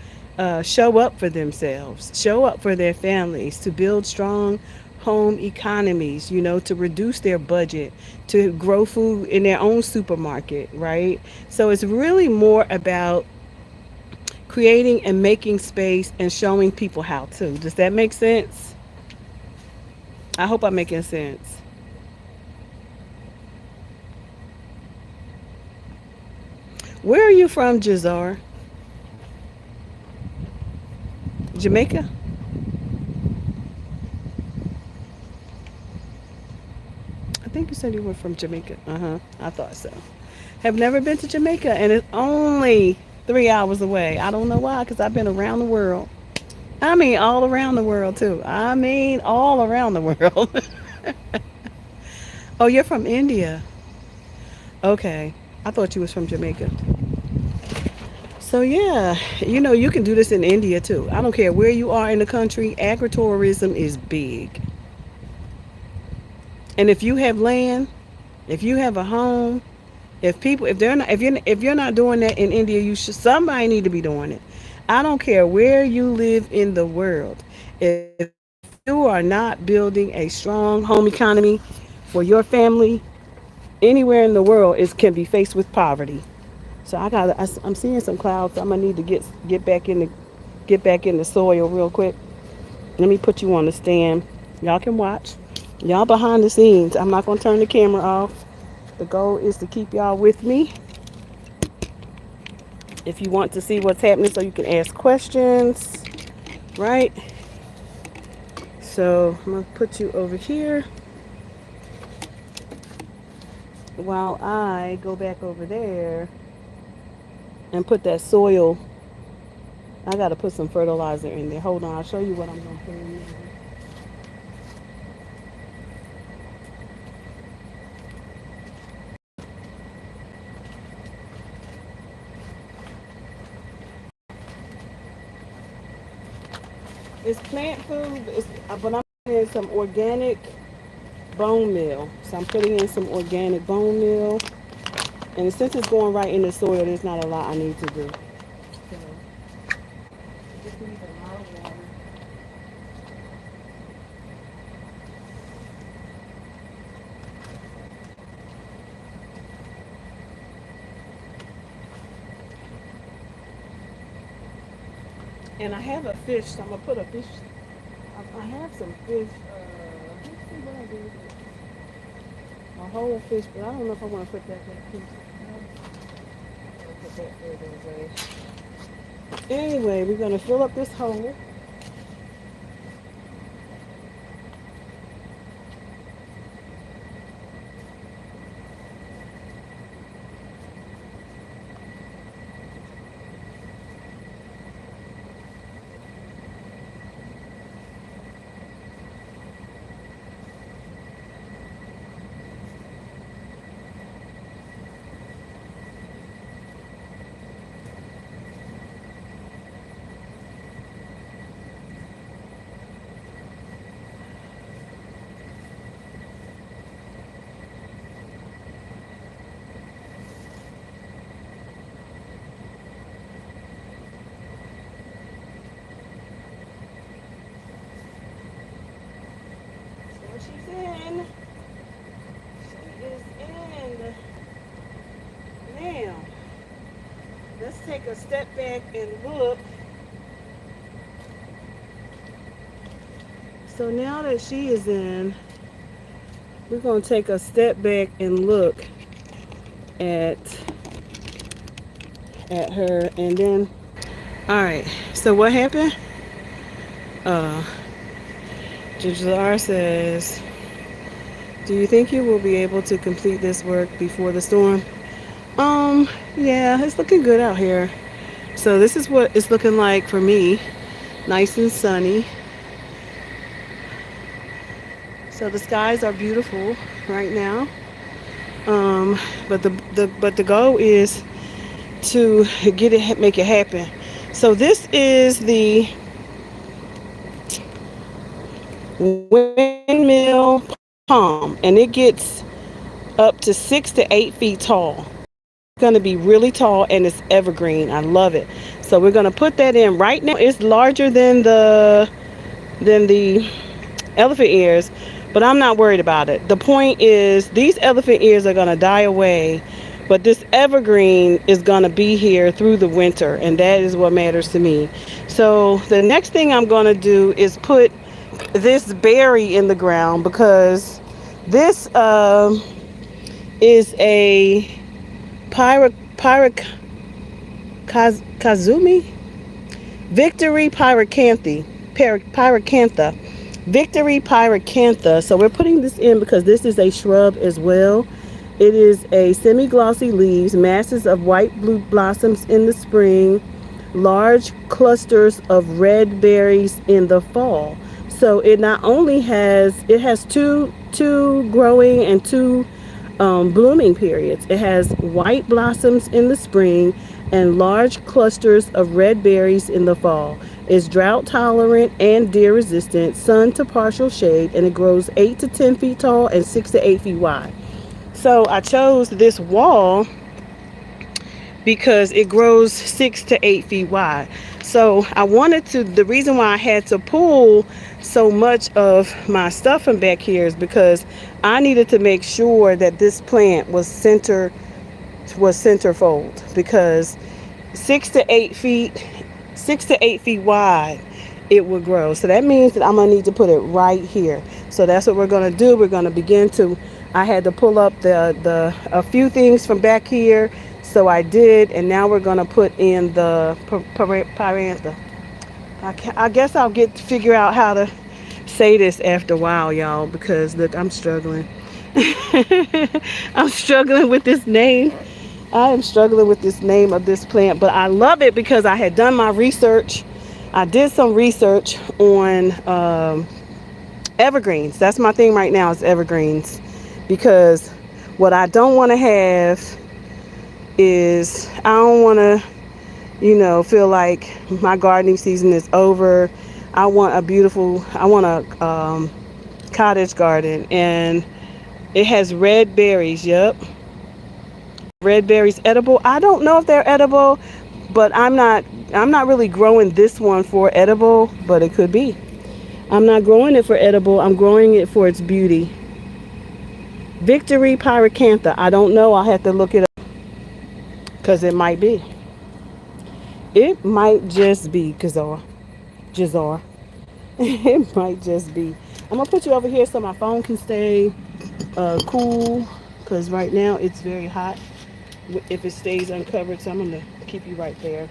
show up for themselves, show up for their families, to build strong home economies, to reduce their budget, to grow food in their own supermarket, right? So it's really more about creating and making space and showing people how to. Does that make sense? I hope I'm making sense. Where are you from, Jazar? Jamaica? I think you said you were from Jamaica. Uh huh. I thought so. Have never been to Jamaica, and it's only 3 hours away. I don't know why, because I've been around the world. I mean, all around the world, too. I mean, all around the world. Oh, you're from India. Okay. I thought you was from Jamaica. So yeah, you can do this in India too. I don't care where you are in the country, agritourism is big. And if you have land, if you have a home, if you're not doing that in India, somebody need to be doing it. I don't care where you live in the world. If you are not building a strong home economy for your family, anywhere in the world can be faced with poverty. So I'm seeing some clouds. So I'm gonna need to get back in the soil real quick. Let me put you on the stand. Y'all can watch. Y'all behind the scenes. I'm not gonna turn the camera off. The goal is to keep y'all with me. If you want to see what's happening, so you can ask questions. right? So I'm gonna put you over here while I go back over there and put that soil. I gotta put some fertilizer in there. Hold on, I'll show you what I'm gonna put in there. It's plant food, but I'm putting in some organic bone meal. So I'm putting in some organic bone meal. And since it's going right in the soil, there's not a lot I need to do. So it just needs a lot of water. And I have a fish, so I'm gonna put a fish. I have some fish. Let's see what I do with it. A whole fish, but I don't know if I want to put that piece. I'll put that further away. Anyway, we're gonna fill up this hole. So she's in. She is in. Now, let's take a step back and look. So now that she is in, we're going to take a step back and look at her, and then all right. So what happened? Uh, Jajlar says, "Do you think you will be able to complete this work before the storm?" Yeah, it's looking good out here. So this is what it's looking like for me. Nice and sunny. So the skies are beautiful right now. Um, but the goal is to get it make it happen. So this is the windmill palm, and it gets up to 6 to 8 feet tall. It's going to be really tall, and it's evergreen. I love it. So we're going to put that in right now. It's larger than the elephant ears, but I'm not worried about it. The point is these elephant ears are going to die away, but this evergreen is going to be here through the winter, and that is what matters to me. So the next thing I'm going to do is put this berry in the ground, because this is a kazumi victory pyracantha. Victory pyracantha. So we're putting this in because this is a shrub as well. It is a semi-glossy leaves, masses of white blue blossoms in the spring, large clusters of red berries in the fall. So it not only has two growing and two blooming periods. It has white blossoms in the spring and large clusters of red berries in the fall. It's drought tolerant and deer resistant, sun to partial shade, and it grows 8 to 10 feet tall and 6 to 8 feet wide. So I chose this wall because it grows 6 to 8 feet wide. So I wanted to, the reason why I had to pull so much of my stuff from back here is because I needed to make sure that this plant was centerfold, because 6 to 8 feet 6 to 8 feet wide it would grow. So that means that I'm gonna need to put it right here. So that's what we're gonna do. We're gonna begin to, I had to pull up the a few things from back here, so I did, and now we're gonna put in the pyrantha. I guess I'll get to figure out how to say this after a while, y'all, because look, I'm struggling. I'm struggling with this name. I am struggling with this name of this plant, but I love it because I had done my research. I did some research on evergreens. That's my thing right now is evergreens, because what I don't want to have is I don't want to, feel like my gardening season is over. I want a cottage garden, and it has red berries. Yep, red berries edible. I don't know if they're edible, but I'm not really growing this one for edible, but it could be. I'm not growing it for edible. I'm growing it for its beauty. Victory pyracantha. I don't know. I'll have to look it up because it might be. It might just be Kazar. Jazar. It might just be. I'm gonna put you over here so my phone can stay cool, because right now it's very hot if it stays uncovered. So I'm gonna keep you right there.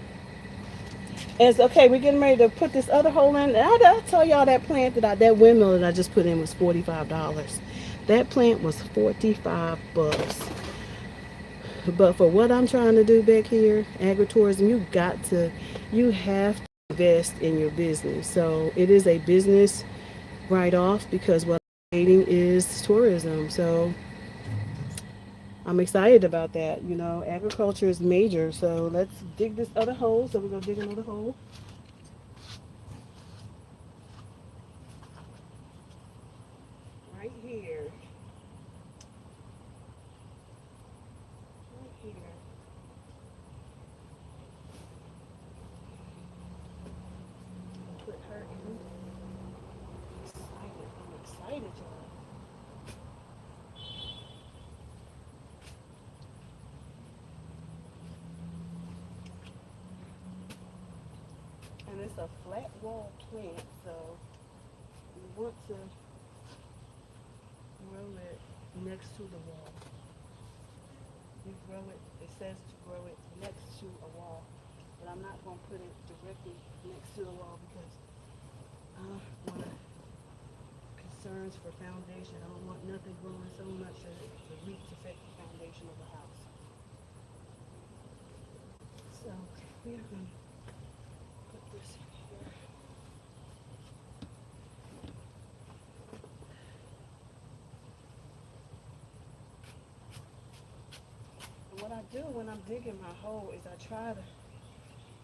As okay, we're getting ready to put this other hole in. I tell y'all that plant that windmill that I just put in was $45. That plant was $45. But for what I'm trying to do back here, agritourism, you have to invest in your business. So it is a business write off because what I'm creating is tourism. So I'm excited about that. Agriculture is major. So let's dig this other hole. So we're gonna dig another hole right here. Right here. Put her in. Excited. I'm excited, y'all. And it's a flat wall plant, so we want to grow it next to the wall. You grow it, it says to grow it next to a wall, but I'm not going to put it directly next to the wall because I don't want concerns for foundation. I don't want nothing growing so much that the roots affect the foundation of the house. So we are going to put this in here. And what I do when I'm digging my hole is I try to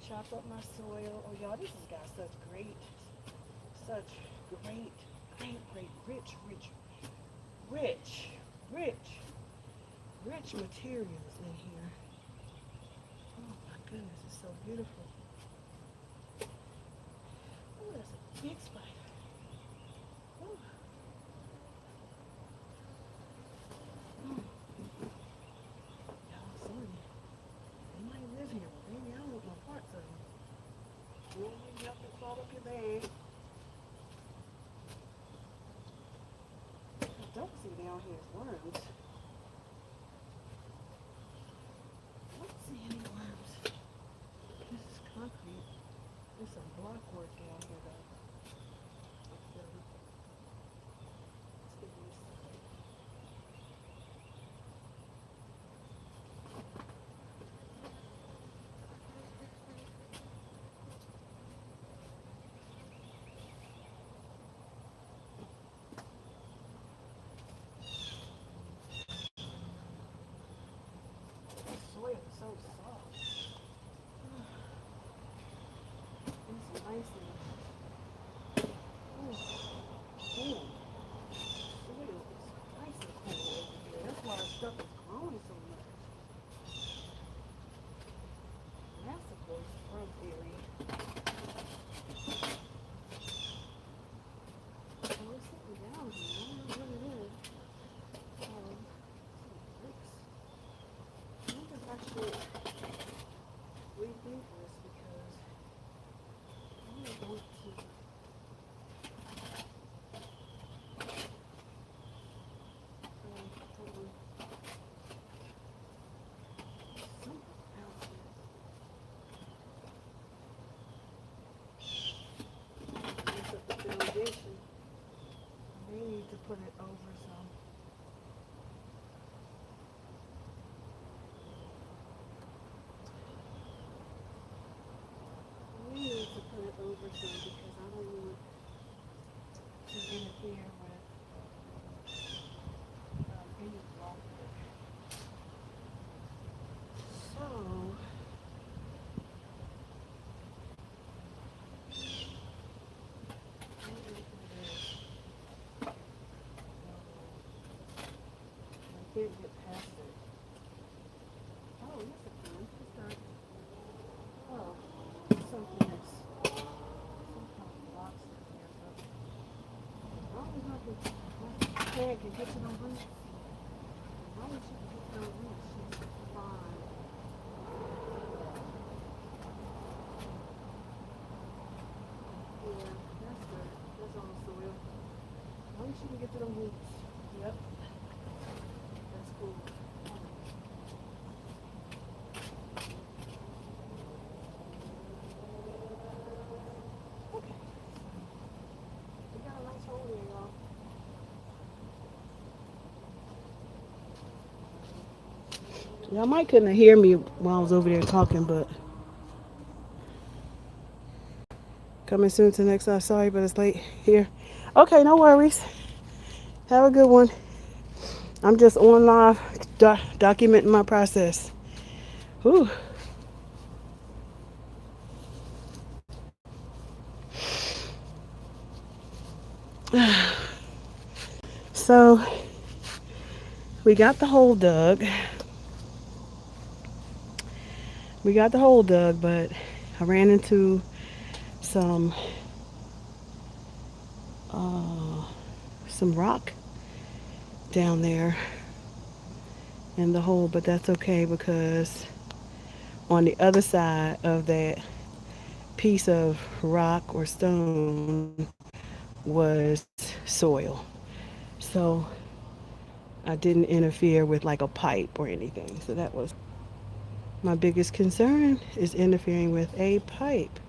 chop up my soil. Oh, y'all, this has got such great, rich, rich, rich materials in here. Oh my goodness, it's so beautiful. Oh, that's a big spider. Oh, oh. Y'all, some of you, they might live here, but baby, I don't want no parts of them. You don't leave nothing fall up your bag. I don't see down here is worms. I don't see any worms. This is concrete. There's some block work down here though. So, let's get this side. plant can get to them roots. As long as she can get to them roots, she's fine. Yeah, that's good. That's all soil. As long as she can get to them roots. Yep, that's cool. Okay, we got a nice hole here, y'all. Y'all might couldn't hear me while I was over there talking, but coming soon to the next side. Sorry, but it's late here. Okay, no worries. Have a good one. I'm just on live documenting my process. Whew. So we got the hole dug. We got the hole dug, but I ran into some uh, some rock down there in the hole, but that's okay because on the other side of that piece of rock or stone was soil. So I didn't interfere with like a pipe or anything. So that was my biggest concern is interfering with a pipe.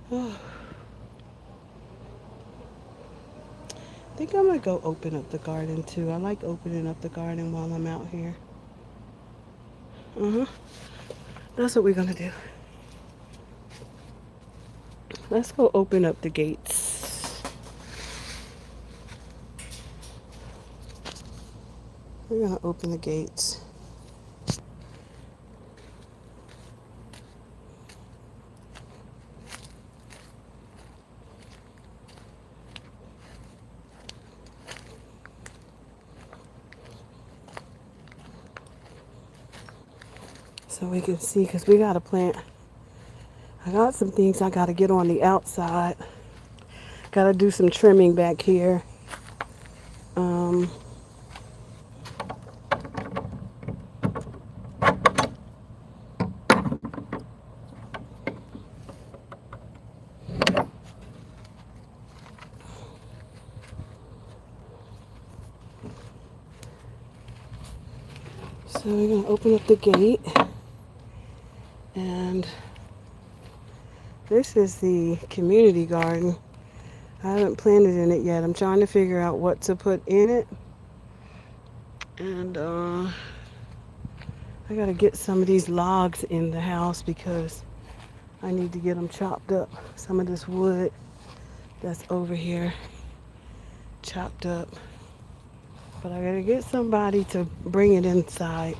Oh, I think I'm gonna go open up the garden too. I like opening up the garden while I'm out here. Uh huh. That's what we're gonna do. Let's go open up the gates. We're gonna open the gates. So we can see because we got to plant. I got some things I got to get on the outside. Got to do some trimming back here. Um, so we're going to open up the gate. And this is the community garden. I haven't planted in it yet. I'm trying to figure out what to put in it. And I got to get some of these logs in the house because I need to get them chopped up. Some of this wood that's over here chopped up. But I got to get somebody to bring it inside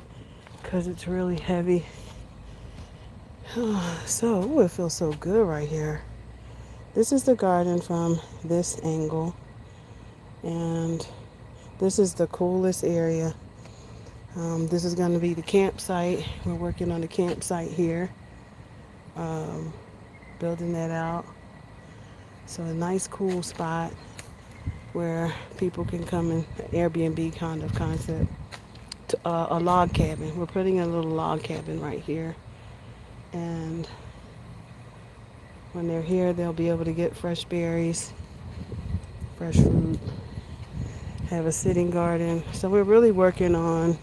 because it's really heavy. So, ooh, it feels so good right here. This is the garden from this angle. And this is the coolest area. This is going to be the campsite. We're working on the campsite here. Um, Building that out. So a nice cool spot where people can come in, an Airbnb kind of concept. To, a log cabin. We're putting a little log cabin right here. And when they're here, they'll be able to get fresh berries, fresh fruit, have a sitting garden. So we're really working on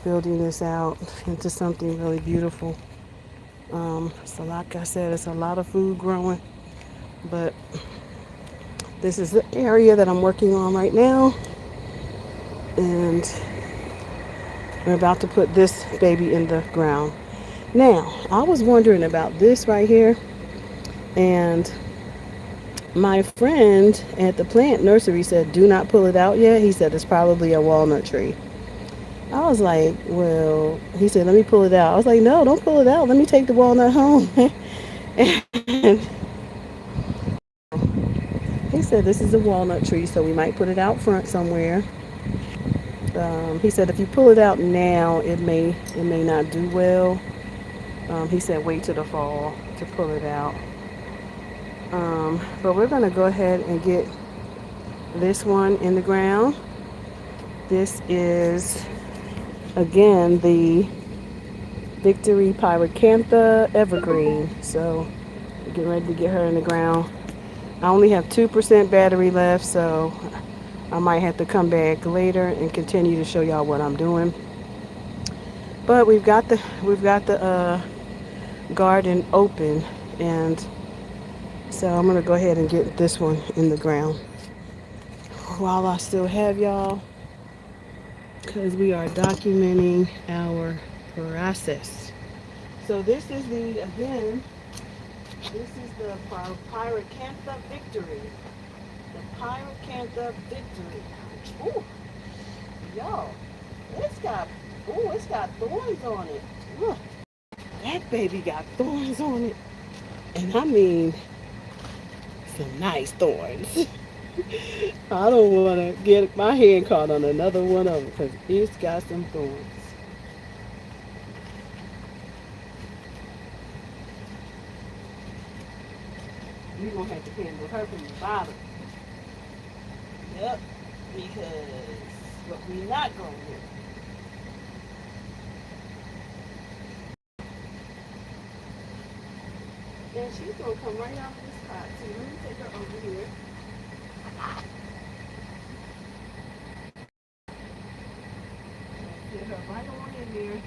building this out into something really beautiful. So like I said, it's a lot of food growing, but this is the area that I'm working on right now. And we're about to put this baby in the ground. Now, I was wondering about this right here, and my friend at the plant nursery said, do not pull it out yet. He said it's probably a walnut tree. I was like, well, he said, let me pull it out. I was like, no, don't pull it out. Let me take the walnut home. And he said, this is a walnut tree, so we might put it out front somewhere. He said, if you pull it out now, it may not do well. He said, wait till the fall to pull it out. But we're going to go ahead and get this one in the ground. This is, again, the Victory Pyracantha Evergreen. So we're getting ready to get her in the ground. I only have 2% battery left, so I might have to come back later and continue to show y'all what I'm doing. But we've got the garden open, and so I'm gonna go ahead and get this one in the ground while I still have y'all, because we are documenting our process. So this is the again, this is the Pyracantha Victory. The Pyracantha Victory. Ooh, y'all, it's got thorns on it. Look, that baby got thorns on it, and I mean some nice thorns. I don't want to get my hand caught on another one of them because it's got some thorns. We're going to have to handle her from the bottom. Yep, because what we not going to do. And she's going to come right out of this pot. So let me take her over here. Get her right on in there.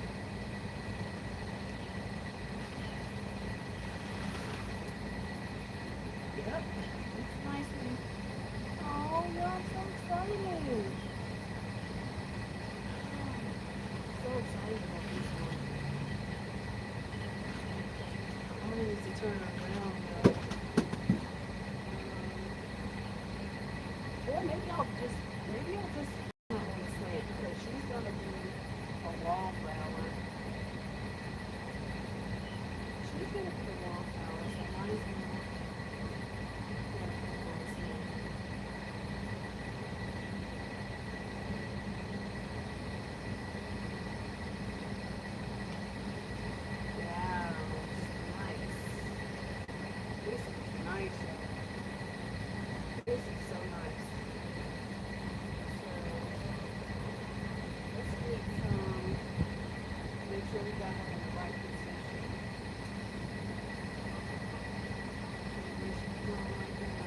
Yep, it's nicely. Oh, y'all, I'm so excited. So excited about this one. I need to turn her around though. Or maybe I'll just put her on the slant because she's gonna be a wallflower. She's gonna be a wallflower, so might as well put her on the slant. Wow, nice. This is nice, y'all. This is so nice. So let's get some. Make sure we got her in the right position. When she's going like that,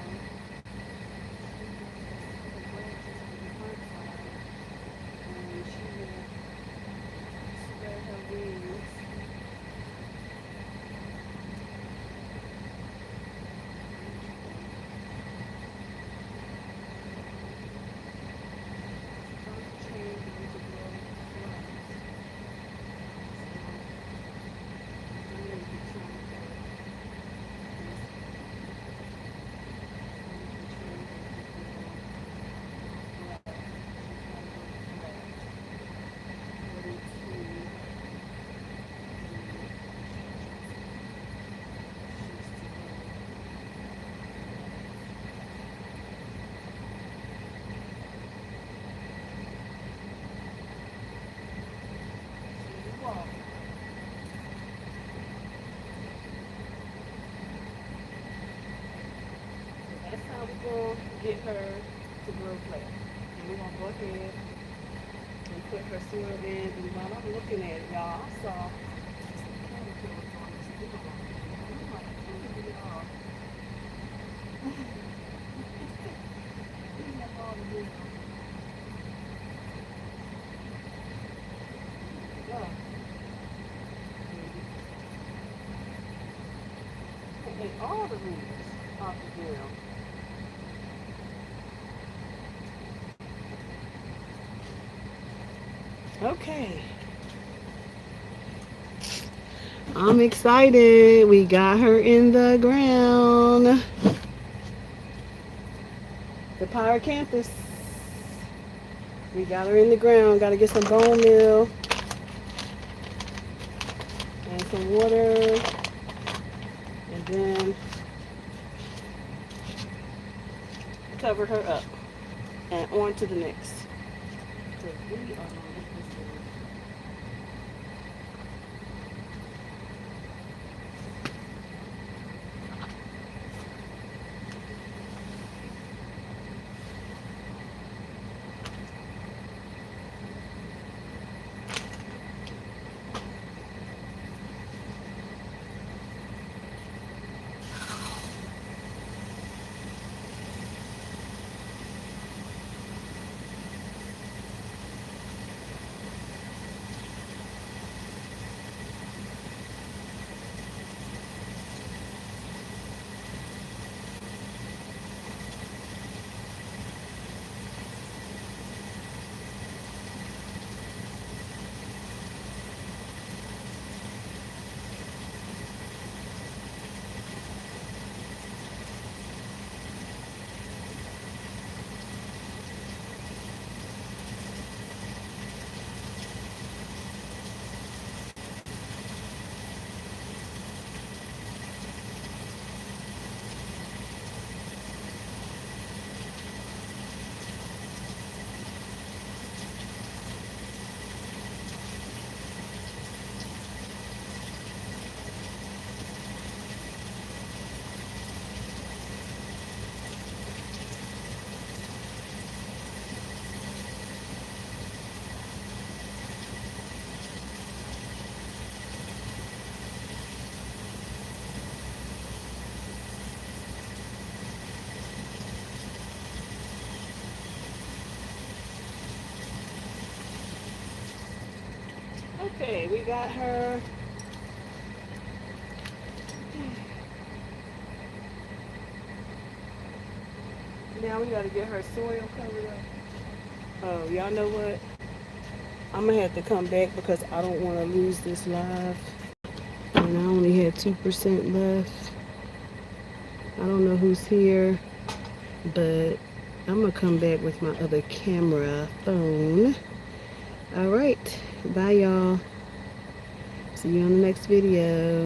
she has the branches on the front side, and she will spread her wings. Change into blow flags. So I'm going to get some of that. That's how we're going to get her to grow flat. And we're going to go ahead and put her soil in. And while I'm looking at it, y'all, I saw some caterpillars on this stem. I'm like, y'all. Clean up all the leaves. Yeah. And all the leaves off the ground. Okay. I'm excited. We got her in the ground. The pyracanthus. We got her in the ground. Got to get some bone meal and some water. And then cover her up. And on to the next. Because we are going to get this one. Okay, we got her. Now we gotta get her soil covered up. Oh, y'all know what? I'm gonna have to come back because I don't want to lose this live. And I only had 2% left. I don't know who's here, but I'm gonna come back with my other camera phone. All right, bye y'all. See you on the next video.